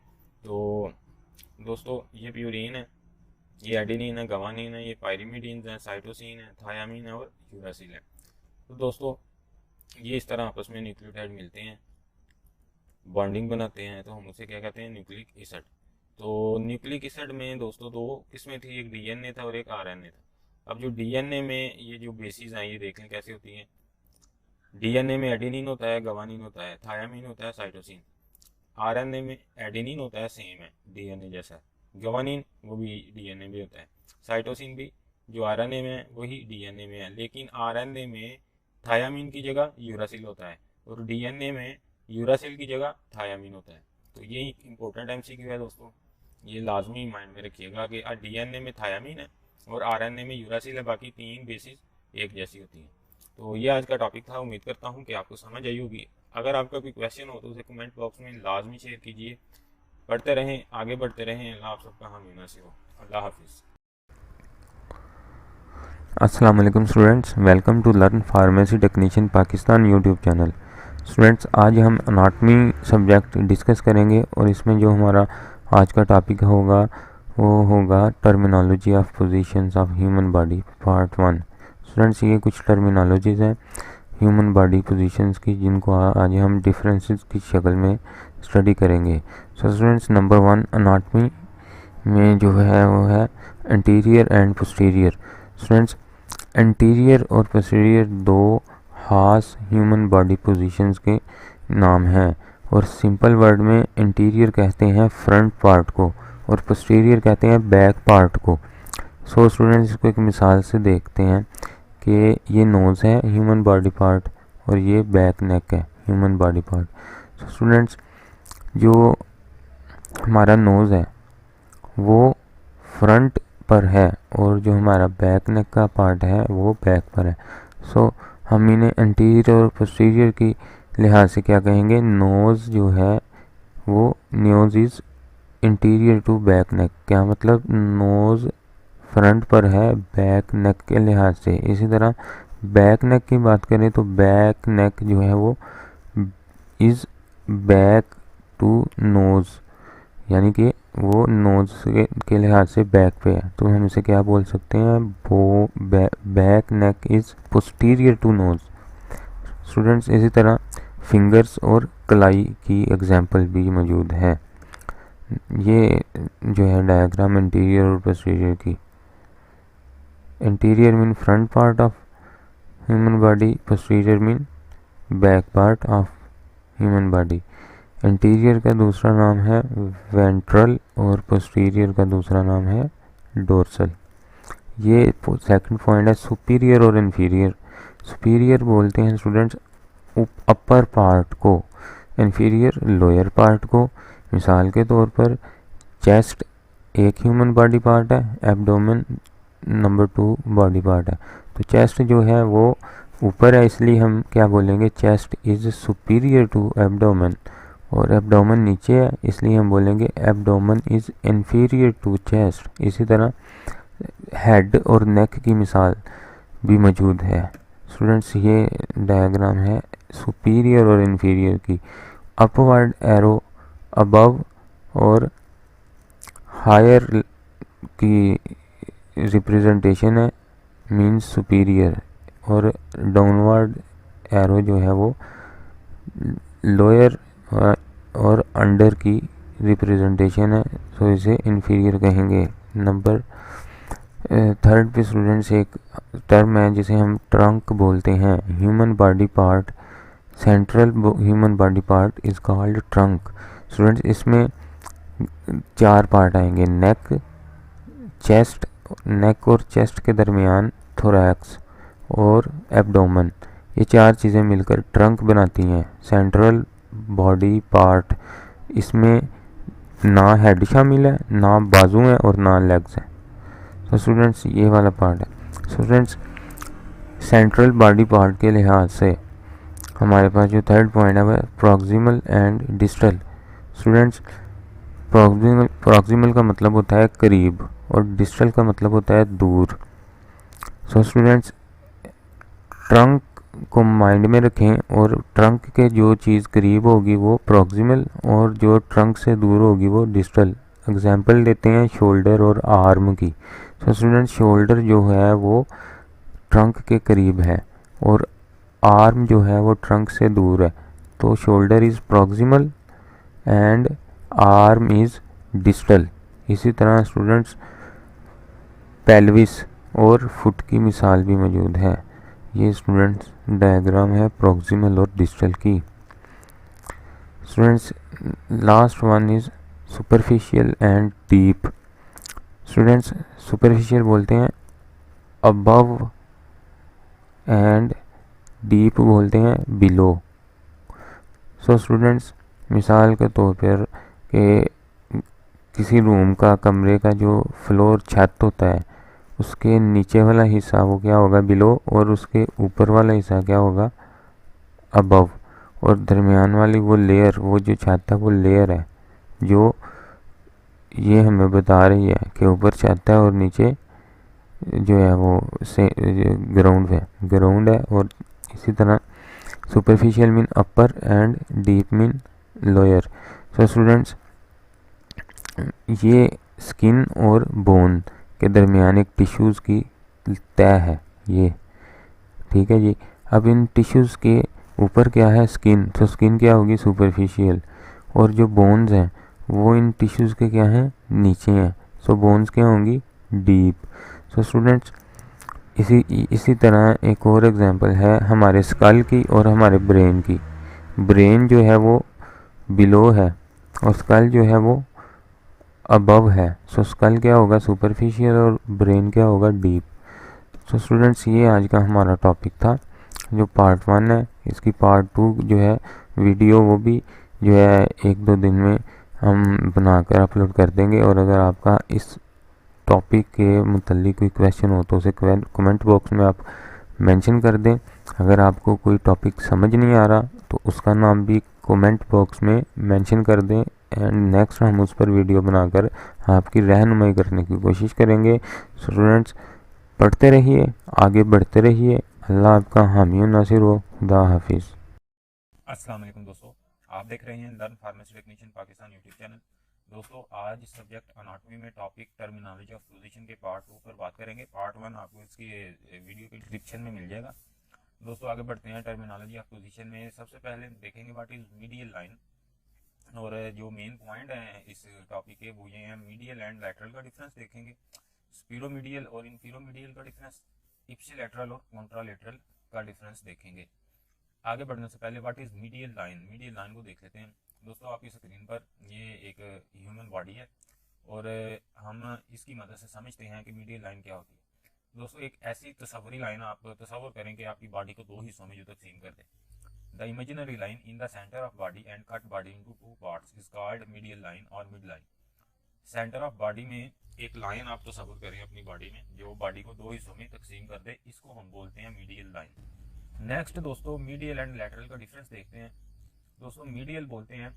तो दोस्तों ये प्यूरिन है, ये एडेनिन है, गवानीन है, ये पायरीमिडीन है, साइटोसिन है, थायामीन है और यूरासिल है। तो दोस्तों ये इस तरह आपस में न्यूक्लियोटाइड मिलते हैं, बॉन्डिंग बनाते हैं, तो हम उसे क्या कहते हैं, न्यूक्लिक एसिड। तो न्यूक्लिक एसिड में दोस्तों दो किस्में थी, एक डीएनए था और एक आरएनए था। अब जो डीएनए में ये जो बेसिस हैं ये देख लें कैसे होती हैं। डीएनए में एडेनिन होता है, गवानीन होता है, थायामीन होता है, साइटोसिन। आरएनए में एडेनिन होता है, सेम है डीएनए जैसा, गवानीन वो भी डीएनए में होता है, साइटोसिन भी जो आरएनए में है वही डीएनए में है, लेकिन आरएनए में थायामीन की जगह यूरासिल होता है और डीएनए में यूरासिल की जगह थायामीन होता है। तो ये इंपॉर्टेंट एमसीक्यू है दोस्तों, ये लाजमी माइंड में रखिएगा कि डीएनए में थायामीन है और आरएनए में यूरासिल है, बाकी तीन बेसिस एक जैसी होती हैं। तो ये आज का टॉपिक था, उम्मीद करता हूँ कि आपको समझ आई होगी। अगर आपका कोई क्वेश्चन हो तो उसे कमेंट बॉक्स में लाजमी शेयर कीजिए। पढ़ते रहें, आगे बढ़ते रहें। अल्लाह आप सबका हमेशा से हो। अल्लाह हाफिज़। अस्सलाम वालेकुम students, welcome to learn pharmacy technician Pakistan YouTube channel. Students आज हम अनाटमी सब्जेक्ट डिस्कस करेंगे और इसमें जो हमारा आज का टॉपिक होगा वो होगा terminology of positions of human body part 1। Students ये कुछ टर्मिनोलॉजीज़ हैं ह्यूमन बॉडी पोजीशंस की, जिनको आज हम डिफरेंसेस की शक्ल में स्टडी करेंगे। सो स्टूडेंट्स नंबर 1 अनाटमी में जो है वो है anterior and posterior. Students anterior और पोस्टीरियर दो खास ह्यूमन बॉडी पोजीशंस के नाम हैं और सिंपल वर्ड में इंटीरियर कहते हैं फ्रंट पार्ट को और पोस्टीरियर कहते हैं बैक पार्ट को। सो स्टूडेंट्स इसको एक मिसाल से देखते हैं कि ये नोज़ है ह्यूमन बॉडी पार्ट और ये बैक नेक है human body part. So students जो हमारा नोज़ है वो फ्रंट पर है और जो हमारा बैक नेक का पार्ट है वो बैक पर है। सो हम इन्हें एंटीरियर और पोस्टीरियर की लिहाज से क्या कहेंगे, नोज़ जो है वो nose is interior to back neck. क्या मतलब, नोज़ फ्रंट पर है बैक नेक के लिहाज से। इसी तरह बैक नेक की बात करें तो बैक नेक जो है वो इज़ बैक टू नोज़, यानी कि वो नोज़ के लिहाज से बैक पे है, तो हम इसे क्या बोल सकते हैं, वो back neck is posterior to nose. Students इसी तरह फिंगर्स और कलाई की एग्जांपल भी मौजूद है। ये जो है डायग्राम इंटीरियर और पोस्टीरियर की। Interior mean front part of human body, posterior mean back part of human body. Interior का दूसरा नाम है वेंट्रल और पोस्टीरियर का दूसरा नाम है डोर्सल। ये सेकंड पॉइंट है सुपीरियर और इन्फीरियर। सुपीरियर बोलते हैं स्टूडेंट्स अपर पार्ट को, इन्फीरियर लोअर पार्ट को। मिसाल के तौर पर चेस्ट एक ह्यूमन बॉडी पार्ट है, एब्डोमेन नंबर 2 बॉडी पार्ट है। तो चेस्ट जो है वो ऊपर है, इसलिए हम क्या बोलेंगे, chest is superior to abdomen, और एब्डोमेन नीचे है इसलिए हम बोलेंगे abdomen is inferior to chest. इसी तरह हेड और नेक की मिसाल भी मौजूद है। स्टूडेंट्स ये डायग्राम है सुपीरियर और इन्फीरियर की। अपवर्ड एरो अबव और हायर की रिप्रेजेंटेशन है, मीन्स सुपीरियर, और डाउनवर्ड एरो जो है वो लोअर और अंडर की रिप्रेजेंटेशन है, तो इसे इन्फीरियर कहेंगे। नंबर 3 पे स्टूडेंट्स एक टर्म है जिसे हम ट्रंक बोलते हैं। Human body part central human body part is called trunk. Students इसमें 4 पार्ट आएंगे, नेक, चेस्ट, नेक और चेस्ट के दरमियान थोरैक्स और एब्डोमेन, ये 4 चीज़ें मिलकर ट्रंक बनाती हैं सेंट्रल बॉडी पार्ट। इसमें ना हेड शामिल है, ना बाजू है और ना लेग्स हैं। तो स्टूडेंट्स ये वाला पार्ट है। स्टूडेंट्स सेंट्रल बॉडी पार्ट के लिहाज से हमारे पास जो थर्ड पॉइंट है वह proximal and distal. Students proximal का मतलब होता है करीब और डिस्टल का मतलब होता है दूर। सो स्टूडेंट्स ट्रंक को माइंड में रखें और ट्रंक के जो चीज़ करीब होगी वो प्रॉक्सिमल और जो ट्रंक से दूर होगी वो डिस्टल। एग्जांपल देते हैं शोल्डर और आर्म की। सो स्टूडेंट्स शोल्डर जो है वो ट्रंक के करीब है और आर्म जो है वो ट्रंक से दूर है। तो shoulder is proximal and arm is distal. इसी तरह स्टूडेंट्स पेल्विस और फुट की मिसाल भी मौजूद है। ये स्टूडेंट्स डायग्राम है प्रॉक्सिमल और डिस्टल की। Students last one is superficial and deep. Students superficial बोलते हैं अबव एंड डीप बोलते हैं बिलो। सो स्टूडेंट्स मिसाल के तौर पर कि किसी रूम का, कमरे का जो फ्लोर छत होता है उसके नीचे वाला हिस्सा वो क्या होगा बिलो और उसके ऊपर वाला हिस्सा क्या होगा अबव, और दरमियान वाली वो लेयर, वो जो छत है वो लेयर है जो ये हमें बता रही है कि ऊपर छत है और नीचे जो है वो से ग्राउंड है। और इसी तरह superficial mean upper and deep mean lower. So students ये स्किन और बोन के दरमियान एक टिश्यूज़ की तय है ये, ठीक है जी। अब इन टिश्यूज़ के ऊपर क्या है स्किन, तो स्किन क्या होगी सुपरफिशियल और जो बोन्स हैं वो इन टिश्यूज़ के क्या हैं नीचे हैं। सो बोन्स क्या होंगी डीप। सो स्टूडेंट्स इसी तरह एक और एग्जांपल है हमारे स्कल की और हमारे ब्रेन की। ब्रेन जो है वो बिलो है और स्कल जो है वो अबव है। सो स्कल क्या होगा सुपरफिशियल और ब्रेन क्या होगा डीप। सो स्टूडेंट्स ये आज का हमारा टॉपिक था जो पार्ट 1 है। इसकी पार्ट 2 जो है वीडियो वो भी जो है 1-2 दिन में हम बनाकर अपलोड कर देंगे। और अगर आपका इस टॉपिक के मुतल्लिक कोई क्वेश्चन हो तो उसे कमेंट बॉक्स में आप मेंशन कर दें। अगर आपको कोई टॉपिक समझ नहीं आ रहा तो उसका नाम भी कमेंट बॉक्स में मेंशन कर दें एंड नेक्स्ट हम उस पर वीडियो बनाकर आपकी रहनुमाई करने की कोशिश करेंगे। स्टूडेंट्स पढ़ते रहिए, आगे बढ़ते रहिए। अल्लाह आपका हामी और नासिर हो। खुदा हाफिज़। अस्सलाम वालेकुम दोस्तों, आप देख रहे हैं learn pharmacy technician Pakistan YouTube channel. दोस्तों आज सब्जेक्ट अनाटॉमी में टॉपिक टर्मिनोलॉजी ऑफ पोजीशन के पार्ट 2 पर बात करेंगे। पार्ट 1 आपको इसकी वीडियो के डिस्क्रिप्शन में मिल जाएगा। दोस्तों आगे बढ़ते हैं टर्मिनोलॉजी ऑफ पोजीशन में। सबसे पहले देखेंगे व्हाट इज मीडियल लाइन, और जो मेन पॉइंट है इस टॉपिक के वो ये हैं मीडियल एंड लैटरल का डिफरेंस देखेंगे, स्पीरोमीडियल और इंफीरोमीडियल का डिफरेंस, इप्सिलैटरल और कॉन्ट्रालैटरल का डिफरेंस देखेंगे। आगे बढ़ने से पहले what is medial line, medial line को देख लेते हैं। दोस्तों आपकी स्क्रीन पर ये एक ह्यूमन बॉडी है और हम इसकी मदद से समझते हैं कि मीडियल लाइन क्या होती है। दोस्तों एक ऐसी तस्वरी लाइन आप तस्वर करें कि आपकी बॉडी को 2 हिस्सों में जो तकसीम कर दे। The imaginary line in the centre of body and cut body into 2 parts is called medial line और mid line. Center of body में एक लाइन आप तस्वर करें अपनी बॉडी में जो बॉडी को 2 हिस्सों में तकसीम कर दे, इसको हम बोलते हैं मीडियल लाइन। नेक्स्ट दोस्तों मीडियल एंड लैटरल का डिफरेंस देखते हैं। दोस्तों मीडियल बोलते हैं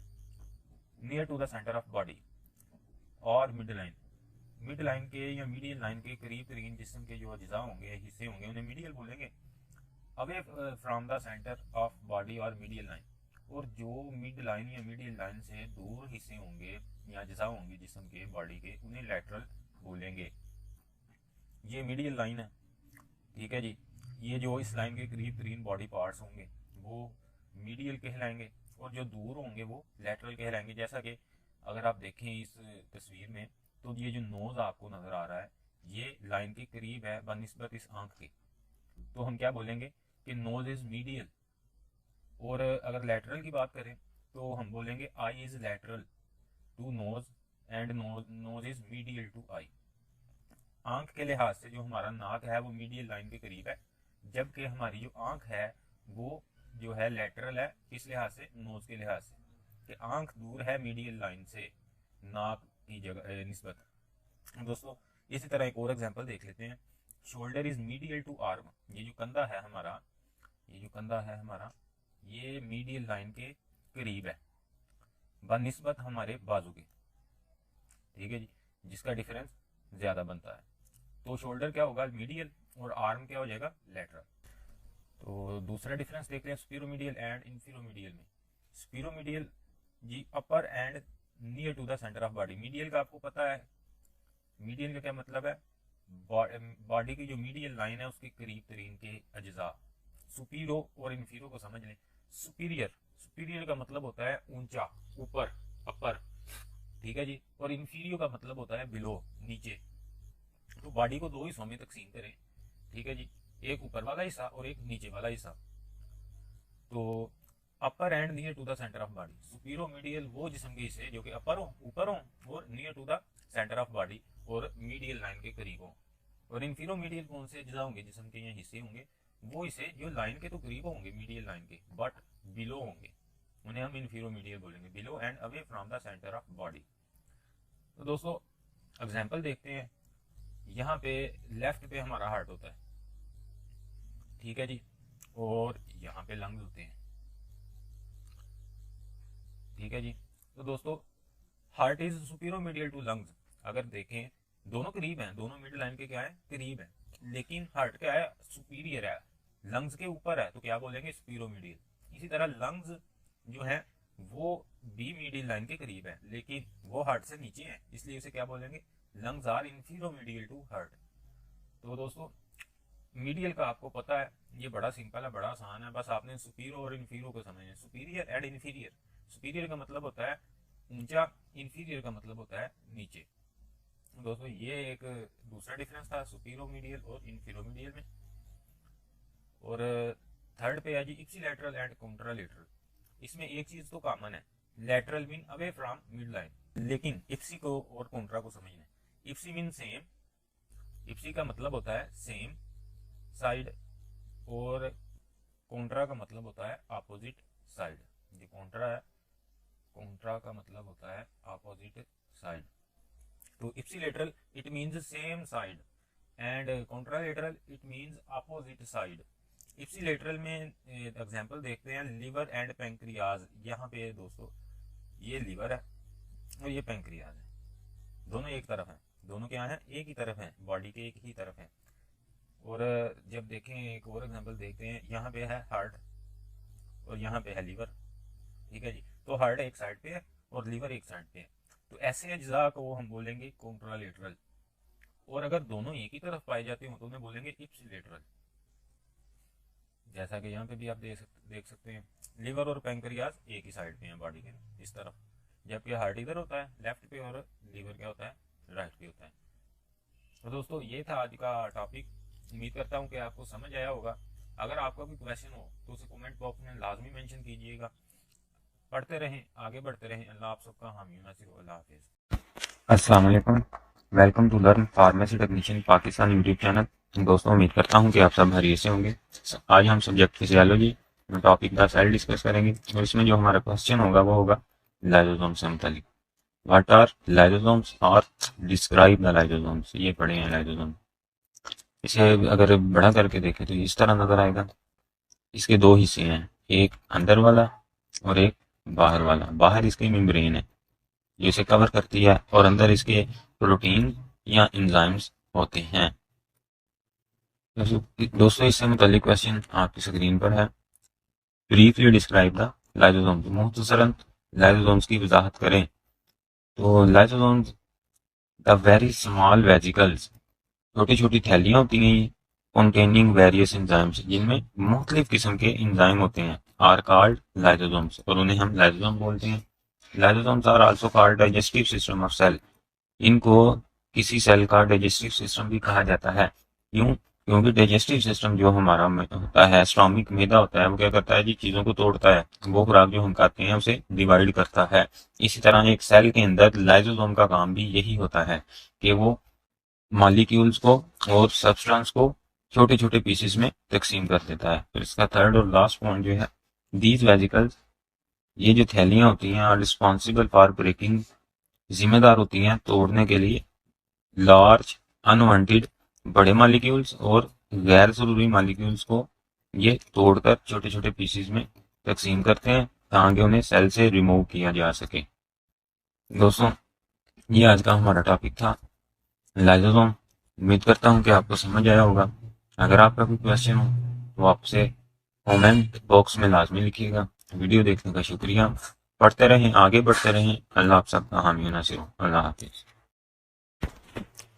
near to the centre of body, और मिड लाइन के या मीडियल लाइन के करीब तरीन जिस्म के जो अज्जा होंगे, हिस्से होंगे, उन्हें मीडियल बोलेंगे। Away from the centre of body और मीडियल लाइन, और जो मिड लाइन या मीडियल लाइन से दूर हिस्से होंगे या अज्जा होंगे जिस्म के बॉडी के, उन्हें लैटरल बोलेंगे। ये मीडियल लाइन है, ठीक है जी। ये जो इस लाइन के करीब तरीन बॉडी पार्ट्स होंगे वो मीडियल कहलाएंगे और जो दूर होंगे वो लैटरल कहलाएंगे। जैसा कि अगर आप देखें इस तस्वीर में तो ये जो नोज़ आपको नज़र आ रहा है ये लाइन के करीब है बनिस्बत इस आंख के, तो हम क्या बोलेंगे कि नोज़ इज़ मीडियल, और अगर लैटरल की बात करें तो हम बोलेंगे eye is lateral to nose and nose is medial to eye. आंख के लिहाज से जो हमारा नाक है वो मीडियल लाइन के करीब है, जबकि हमारी जो आंख है वो जो है लैटरल है। किस लिहाज से? नोज के लिहाज से, कि आंख दूर है मीडियल लाइन से नाक की जगह निस्बत। दोस्तों इसी तरह एक और एग्जांपल देख लेते हैं। Shoulder is medial to arm. ये जो कंधा है हमारा, ये मीडियल लाइन के करीब है बनिस्बत हमारे बाजू के, ठीक है जी, जिसका डिफरेंस ज्यादा बनता है। तो शोल्डर क्या होगा? मीडियल, और आर्म क्या हो जाएगा? लेटरल। तो दूसरा डिफरेंस देखते हैं स्पीरोमीडियल एंड इंफीरोमीडियल में। स्पीरोमीडियल जी upper and near to the centre of body. Medial का आपको पता है, मीडियल का क्या मतलब है? बॉडी की जो मीडियल लाइन है उसके करीब तरीन के अज्जा। सुपीरो और इन्फीरो को समझ लें। सुपीरियर का मतलब होता है ऊंचा, ऊपर, अपर, ठीक है जी, और इन्फीरियो का मतलब होता है बिलो, नीचे। तो बॉडी को दो हिस्सों में तकसीम करें, ठीक है जी, एक ऊपर वाला हिस्सा और एक नीचे वाला हिस्सा। तो upper and near to the centre of body. Superomedial वो जिस्म के हिस्से जो कि अपर हो, ऊपर हो, और near to the centre of body और मीडियल लाइन के करीब हो। और इंफीरोमीडियल कौन से अज्जा होंगे? जिस्म के ये हिस्से होंगे वो हिस्से जो लाइन के तो करीब होंगे मीडियल लाइन के, बट बिलो होंगे, उन्हें हम इंफीरोमीडियल बोलेंगे। Below and away from the centre of body. तो दोस्तों एग्जाम्पल देखते हैं। यहाँ पे लेफ्ट पे हमारा हार्ट होता है, ठीक है जी, और यहाँ पे लंग्स होते हैं, ठीक है जी। तो दोस्तों हार्ट इज सुपीरोमीडियल टू लंग्स। अगर देखें दोनों करीब हैं, दोनों मिड लाइन के क्या है? करीब है, लेकिन हार्ट क्या है? सुपीरियर है, लंग्स के ऊपर है, तो क्या बोलेंगे? सुपीरोमीडियल। इसी तरह लंग्स जो है वो भी मीडियल लाइन के करीब है, लेकिन वो हार्ट से नीचे है, इसलिए उसे क्या बोलेंगे? Lungs are inferomedial to heart. तो दोस्तों मीडियल का आपको पता है, ये बड़ा सिंपल है, बड़ा आसान है, बस आपने सुपीरो और इन्फीरो को समझना। Superior and inferior. सुपीरियर का मतलब होता है ऊंचा, इन्फीरियर का मतलब होता है नीचे। दोस्तों ये एक दूसरा डिफरेंस था सुपीरोमीडियल और इन्फीरोमीडियल में। और थर्ड पे है जी इप्सिलैटरल एंड कॉन्ट्रालैटरल। इसमें एक चीज तो कॉमन है, lateral mean away from mid line, लेकिन इप्सी को और कॉन्ट्रा को समझना है। इप्सी मीन सेम, इप्सी का मतलब होता है सेम साइड, और कॉन्ट्रा का मतलब होता है अपोजिट साइड। जो कॉन्ट्रा है, कॉन्ट्रा का मतलब होता है अपोजिट साइड। तो ipsilateral it means same side and contralateral it means opposite side. Ipsilateral में एग्जांपल देखते हैं, लिवर एंड पैंक्रियाज। यहाँ पे दोस्तों ये लिवर है और ये पैंक्रियाज है, दोनों एक तरफ है, दोनों क्या है? एक ही तरफ है, बॉडी के एक ही तरफ है। और जब देखें एक और एग्जांपल देखते हैं, यहाँ पे है हार्ट और यहाँ पे है लीवर, ठीक है जी। तो हार्ट एक साइड पे है और लीवर एक साइड पे है, तो ऐसे अज्जा को हम बोलेंगे कॉन्ट्रालैटरल। और अगर दोनों एक ही तरफ पाए जाते हो तो उन्हें बोलेंगे इप्सिलैटरल। जैसा कि यहाँ पे भी आप देख सकते हैं, लीवर और पैंक्रियाज एक ही साइड पे हैं बॉडी के, इस तरफ, जबकि हार्ट इधर होता है लेफ्ट पे और लीवर क्या होता है? राइट पे होता है। तो दोस्तों ये था आज का टॉपिक। उम्मीद करता हूँ कि आपको समझ आया होगा। अगर आपका कोई क्वेश्चन हो तो उसे कमेंट बॉक्स में लाजमी मेंशन कीजिएगा। पढ़ते रहें, आगे बढ़ते रहें। अल्लाह आप सबका हामी नासिर। अल्लाह हाफिज़। अस्सलाम वालेकुम, welcome to learn pharmacy technician Pakistan YouTube channel. दोस्तों उम्मीद करता हूँ कि आप सब खैरियत से होंगे। आज हम सब्जेक्ट फिजियोलॉजी में टॉपिक का सेल डिस्कस करेंगे, और इसमें जो हमारा क्वेश्चन होगा वो होगा लाइसोसोम से मुतालिक। व्हाट आर लाइसोसोम्स और डिस्क्राइब द लाइसोसोम्स। ये पढ़े हैं लाइसोसोम। इसे अगर बड़ा करके देखें तो इस तरह नजर आएगा। इसके दो हिस्से हैं, एक अंदर वाला और एक बाहर वाला। बाहर इसकी मेम्ब्रेन है जो इसे कवर करती है, और अंदर इसके प्रोटीन या एंजाइम्स होते हैं। दोस्तों इससे मुतालिक क्वेश्चन आपकी स्क्रीन पर है। Briefly describe the lysosomes. मुख्तसरन लाइसोसोम्स की वजाहत करें। तो lysosomes the very small vesicles, छोटी छोटी थैलियां होती हैं कंटेनिंग वेरियस एंजाइम्स, जिनमें मुख्तलिफ किस्म के एंजाइम होते हैं, आर कॉल्ड लाइसोसोम्स, और उन्हें हम लाइसोसोम बोलते हैं। Lysosomes are also called digestive system of cell. इनको किसी सेल का डाइजेस्टिव सिस्टम भी कहा जाता है। क्यों? क्योंकि डाइजेस्टिव सिस्टम जो हमारा होता है, स्टोमिक मैदा होता है, वो क्या करता है जी, चीज़ों को तोड़ता है, वो खुराक जो हम खाते हैं उसे डिवाइड करता है। इसी तरह एक सेल के अंदर लाइसोसोम का काम भी यही होता है कि वो मॉलिक्यूल्स को और सब्सटेंस को छोटे छोटे पीसेस में तकसीम कर देता है। फिर इसका थर्ड और लास्ट पॉइंट जो है, दीज वेजिकल्स, ये जो थैलियाँ होती हैं, आर रिस्पॉन्सिबल फॉर ब्रेकिंग, जिम्मेदार होती हैं तोड़ने के लिए लार्ज अनवांटेड बड़े मॉलिक्यूल्स और गैर ज़रूरी मॉलिक्यूल्स को ये तोड़कर छोटे छोटे पीसेस में तकसीम करते हैं ताकि उन्हें सेल से रिमूव किया जा सके। दोस्तों, ये आज का हमारा टॉपिक था, लाइसोसोम। उम्मीद करता हूँ कि आपको समझ आया होगा। अगर आपका कोई क्वेश्चन हो तो आपसे कमेंट बॉक्स में लाजमी लिखिएगा। वीडियो देखने का शुक्रिया। पढ़ते रहें, आगे बढ़ते रहें। अल्लाह आप सबका हामी नासिर हो। अल्लाह हाफिज़।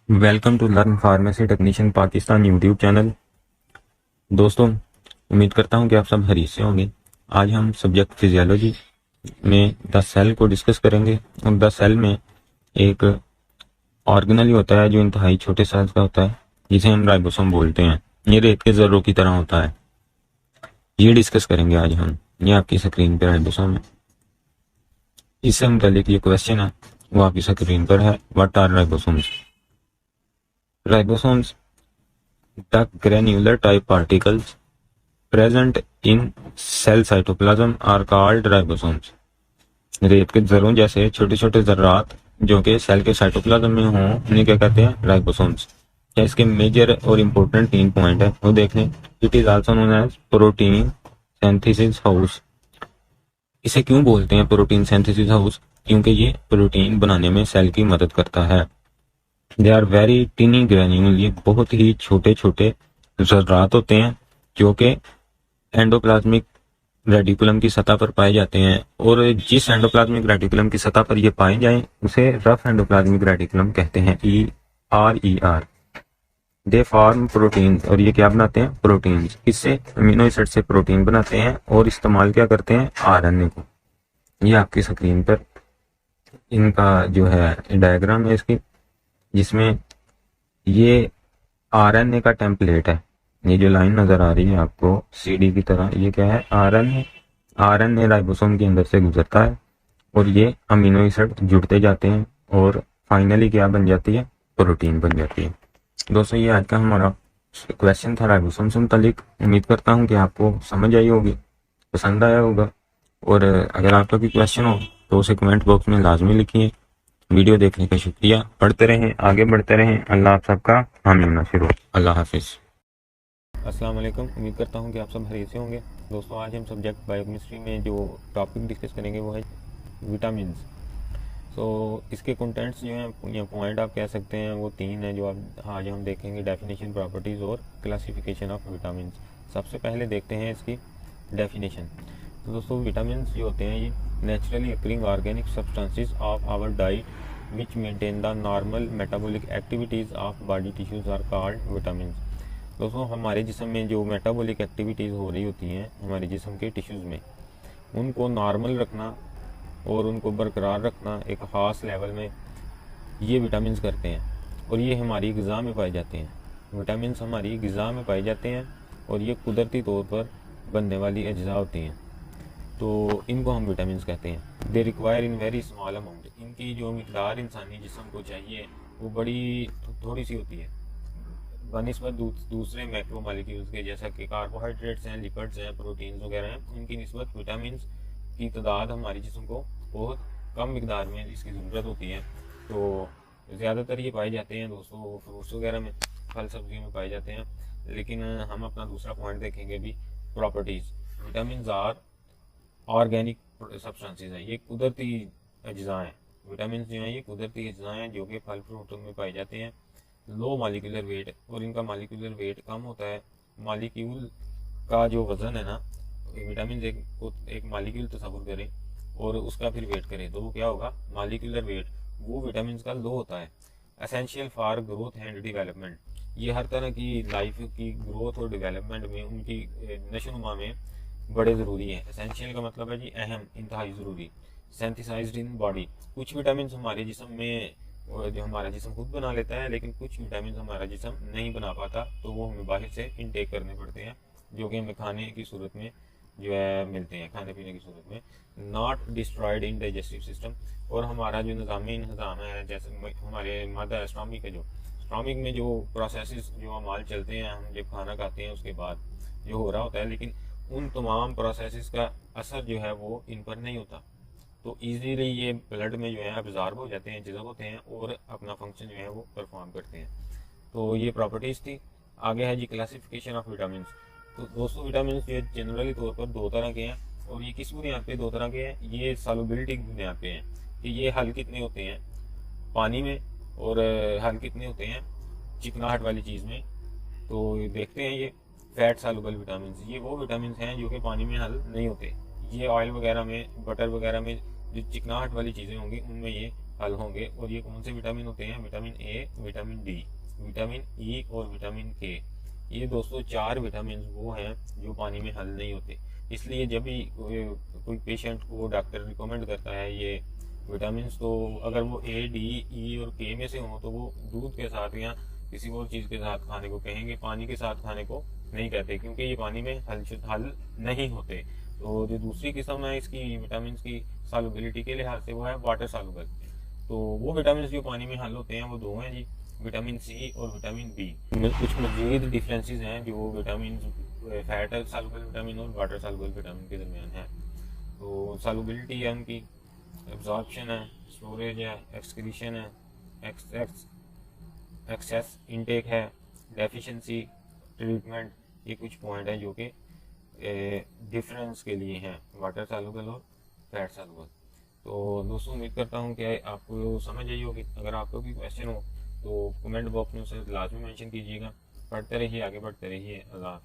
Welcome to learn pharmacy technician Pakistan YouTube channel. दोस्तों, उम्मीद करता हूँ कि आप सब खैरियत से होंगे। आज हम सब्जेक्ट फिजियोलॉजी में द सेल को डिस्कस करेंगे। और द सेल में एक ऑर्गेनल होता है जो इंतहाई छोटे साइज का होता है, जिसे हम राइबोसोम बोलते हैं। ये रेत के जर्रों की तरह होता है। ये डिस्कस करेंगे आज हम। ये आपकी स्क्रीन पर राइबोसोम है। इससे मुतालिक ये क्वेश्चन है, वो आपकी स्क्रीन पर है। What are ribosomes? Ribosomes, the granular type particles present in cell cytoplasm are called ribosomes. रेत के जर्रों जैसे छोटे छोटे जर्रात जो कि सेल के साइटोप्लाज्म में हों, उन्हें क्या कहते हैं? राइबोसोम्स। क्या इसके मेजर और इम्पोर्टेंट 3 पॉइंट है वो देख लें। It is also known as protein synthesis house. इसे क्यों बोलते हैं प्रोटीन सिंथेसिस हाउस? क्योंकि ये प्रोटीन बनाने में सेल की मदद करता है। They are very tiny granule. ये बहुत ही छोटे छोटे जर्रात होते हैं जो कि एंडोप्लाज्मिक रेटिकुलम की सतह पर पाए जाते हैं। और जिस एंडोप्लाज्मिक रेटिकुलम की सतह पर ये पाए जाएं उसे रफ एंडोप्लाज्मिक रेटिकुलम कहते हैं, ER। They form protein. और ये क्या बनाते हैं? प्रोटीन। इससे अमीनो एसिड से प्रोटीन बनाते हैं और इस्तेमाल क्या करते हैं? RNA को। ये आपकी स्क्रीन पर इनका जो है डायग्राम है इसकी, जिसमें ये RNA का टेम्पलेट है। ये जो लाइन नजर आ रही है आपको CD की तरह, ये क्या है? RNA राइबोसोम के अंदर से गुजरता है और ये अमीनो एसिड जुड़ते जाते हैं और फाइनली क्या बन जाती है? प्रोटीन बन जाती है। दोस्तों, ये आज का हमारा क्वेश्चन था राइबोसोम से मुतालिक। उम्मीद करता हूँ कि आपको समझ आई होगी, पसंद आया होगा। और अगर आपका कोई क्वेश्चन हो तो उसे कमेंट बॉक्स में लाजमी लिखिए। वीडियो देखने का शुक्रिया। पढ़ते रहें, आगे बढ़ते रहें। अल्लाह आप सबका हामी नासिर हो। अल्लाह हाफिज़। अस्सलाम वालेकुम। उम्मीद करता हूँ कि आप सब खैरियत से होंगे। दोस्तों, आज हम सब्जेक्ट बायोकेमिस्ट्री में जो टॉपिक डिस्कस करेंगे वो है विटामिन्स। तो इसके कंटेंट्स जो हैं या पॉइंट आप कह सकते हैं वो 3 हैं जो आज हम देखेंगे। डेफिनेशन, प्रॉपर्टीज़ और क्लासिफिकेशन ऑफ विटामिन्स। सबसे पहले देखते हैं इसकी डेफिनेशन। तो दोस्तों, विटामिन्स जो होते हैं ये naturally occurring organic substances of our diet which maintain the normal metabolic activities of body tissues are called vitamins. दोस्तों, हमारे जिस्म में जो मेटाबॉलिक एक्टिविटीज़ हो रही होती हैं हमारे जिस्म के टिश्यूज़ में, उनको नॉर्मल रखना और उनको बरकरार रखना एक ख़ास लेवल में ये विटामिन्स करते हैं। और ये हमारी ग़िज़ा में पाए जाते हैं। विटामिन्स हमारी ग़िज़ा में पाए जाते हैं और ये कुदरती तौर पर बनने वाली अज्जा होती हैं, तो इनको हम विटामिन्स कहते हैं। They require in very small amount. इनकी जो मिकदार इंसानी जिस्म को चाहिए वो बड़ी थोड़ी सी होती है बनिस्बत दूसरे मैक्रो मॉलिक्यूल्स के, जैसा कि कार्बोहाइड्रेट्स हैं, लिपिड्स हैं, प्रोटीन्स वगैरह हैं। इनकी निस्बत विटामिन्स की तादाद हमारी जिस्म को बहुत कम मिकदार में इसकी ज़रूरत होती है। तो ज़्यादातर ये पाए जाते हैं दोस्तों फ्रूट्स वगैरह में, फल सब्जियों में पाए जाते हैं। लेकिन हम अपना दूसरा पॉइंट देखेंगे भी, properties. Vitamins are organic substances हैं, ये कुदरती अज्जा हैं। विटामिन जो हैं ये कुदरती अज्जा हैं जो कि फल फ्रूटों में पाए जाते हैं। लो मॉलिक्यूलर वेट, और इनका मॉलिक्यूलर वेट कम होता है। मॉलिक्यूल का जो वज़न है ना, विटामिन एक मॉलिक्यूल तस्वुर करें और उसका फिर वेट करें तो वो क्या होगा? मॉलिक्यूलर वेट वो विटामिन का लो होता है। Essential for growth and development, ये हर तरह की लाइफ की ग्रोथ और डेवलपमेंट में, उनकी नशोनुमा में बड़े ज़रूरी है। एसेंशियल का मतलब है जी अहम, इंतहाई ज़रूरी। सिंथेसाइज्ड इन बॉडी, कुछ विटामिन हमारे जिस्म में जो हमारा जिस्म खुद बना लेता है, लेकिन कुछ विटामिन हमारा जिस्म नहीं बना पाता, तो वो हमें बाहर से इनटेक करने पड़ते हैं, जो कि हमें खाने की सूरत में जो है मिलते हैं, खाने पीने की सूरत में, not destroyed in digestive system. और हमारा जो निज़ामी निज़ाम है, जैसे हमारे मादा स्टॉमिक है, जो स्टॉमिक में जो प्रोसेसेस जो अमाल चलते हैं, हम जब खाना खाते हैं उसके बाद जो हो रहा होता है, लेकिन उन तमाम प्रोसेसेस का असर जो है वो इन पर नहीं होता, तो इजीली ये ब्लड में जो है अब्जॉर्ब हो जाते हैं, जज़ब होते हैं और अपना फंक्शन जो है वो परफॉर्म करते हैं। तो ये प्रॉपर्टीज़ थी। आगे है जी क्लासिफिकेशन ऑफ विटामिन। तो दोस्तों विटामिन जो जनरली तौर पर दो तरह के हैं, और ये किस बुनियाद पे दो तरह के हैं, ये सॉल्युबिलिटी की बुनियाद पे हैं कि ये हल कितने होते हैं पानी में और हल कितने होते हैं चिकनाहट वाली चीज़ में। तो देखते हैं ये फैट सॉल्युबल विटामिन, ये वो विटामिन हैं जो कि पानी में हल नहीं होते। ये ऑयल वगैरह में, बटर वगैरह में जो चिकनाहट वाली चीज़ें होंगी उनमें ये हल होंगे। और ये कौन से विटामिन होते हैं? Vitamin A, vitamin D, vitamin E और विटामिन के। ये दोस्तों 4 विटामिन वो हैं जो पानी में हल नहीं होते। इसलिए जब भी कोई पेशेंट को डॉक्टर रिकमेंड करता है ये विटामिन, तो अगर वो ए, डी, ई और के में से हों तो वो दूध के साथ या किसी और चीज़ के साथ खाने को कहेंगे, पानी के साथ खाने को नहीं कहते, क्योंकि ये पानी में हल नहीं होते। तो जो दूसरी किस्म है इसकी विटामिन की सॉल्युबिलिटी के लिहाज से वो है वाटर सॉल्युबल। तो वो विटामिन जो पानी में हल होते हैं वो दो हैं जी, विटामिन सी और विटामिन बी। कुछ मजीद डिफरेंसेस हैं जो विटामिन फैट सॉल्युबल विटामिन और वाटर सॉल्युबल विटामिन के दरमियान है। तो सॉल्युबिलिटी है उनकी, एब्जॉर्प्शन है, स्टोरेज है, एक्सक्रीशन है, एक्सेस इनटेक है, डेफिशिएंसी, ट्रीटमेंट। ये कुछ पॉइंट हैं जो कि डिफरेंस के लिए हैं, वाटर सॉल्युबल और फैट सॉल्युबल। तो दोस्तों उम्मीद करता हूँ कि आपको समझ आई होगी। अगर आपको कोई क्वेश्चन हो तो कमेंट बॉक्स में उसे लाजमी मेंशन कीजिएगा। पढ़ते रहिए, आगे बढ़ते रहिए। अल्लाह।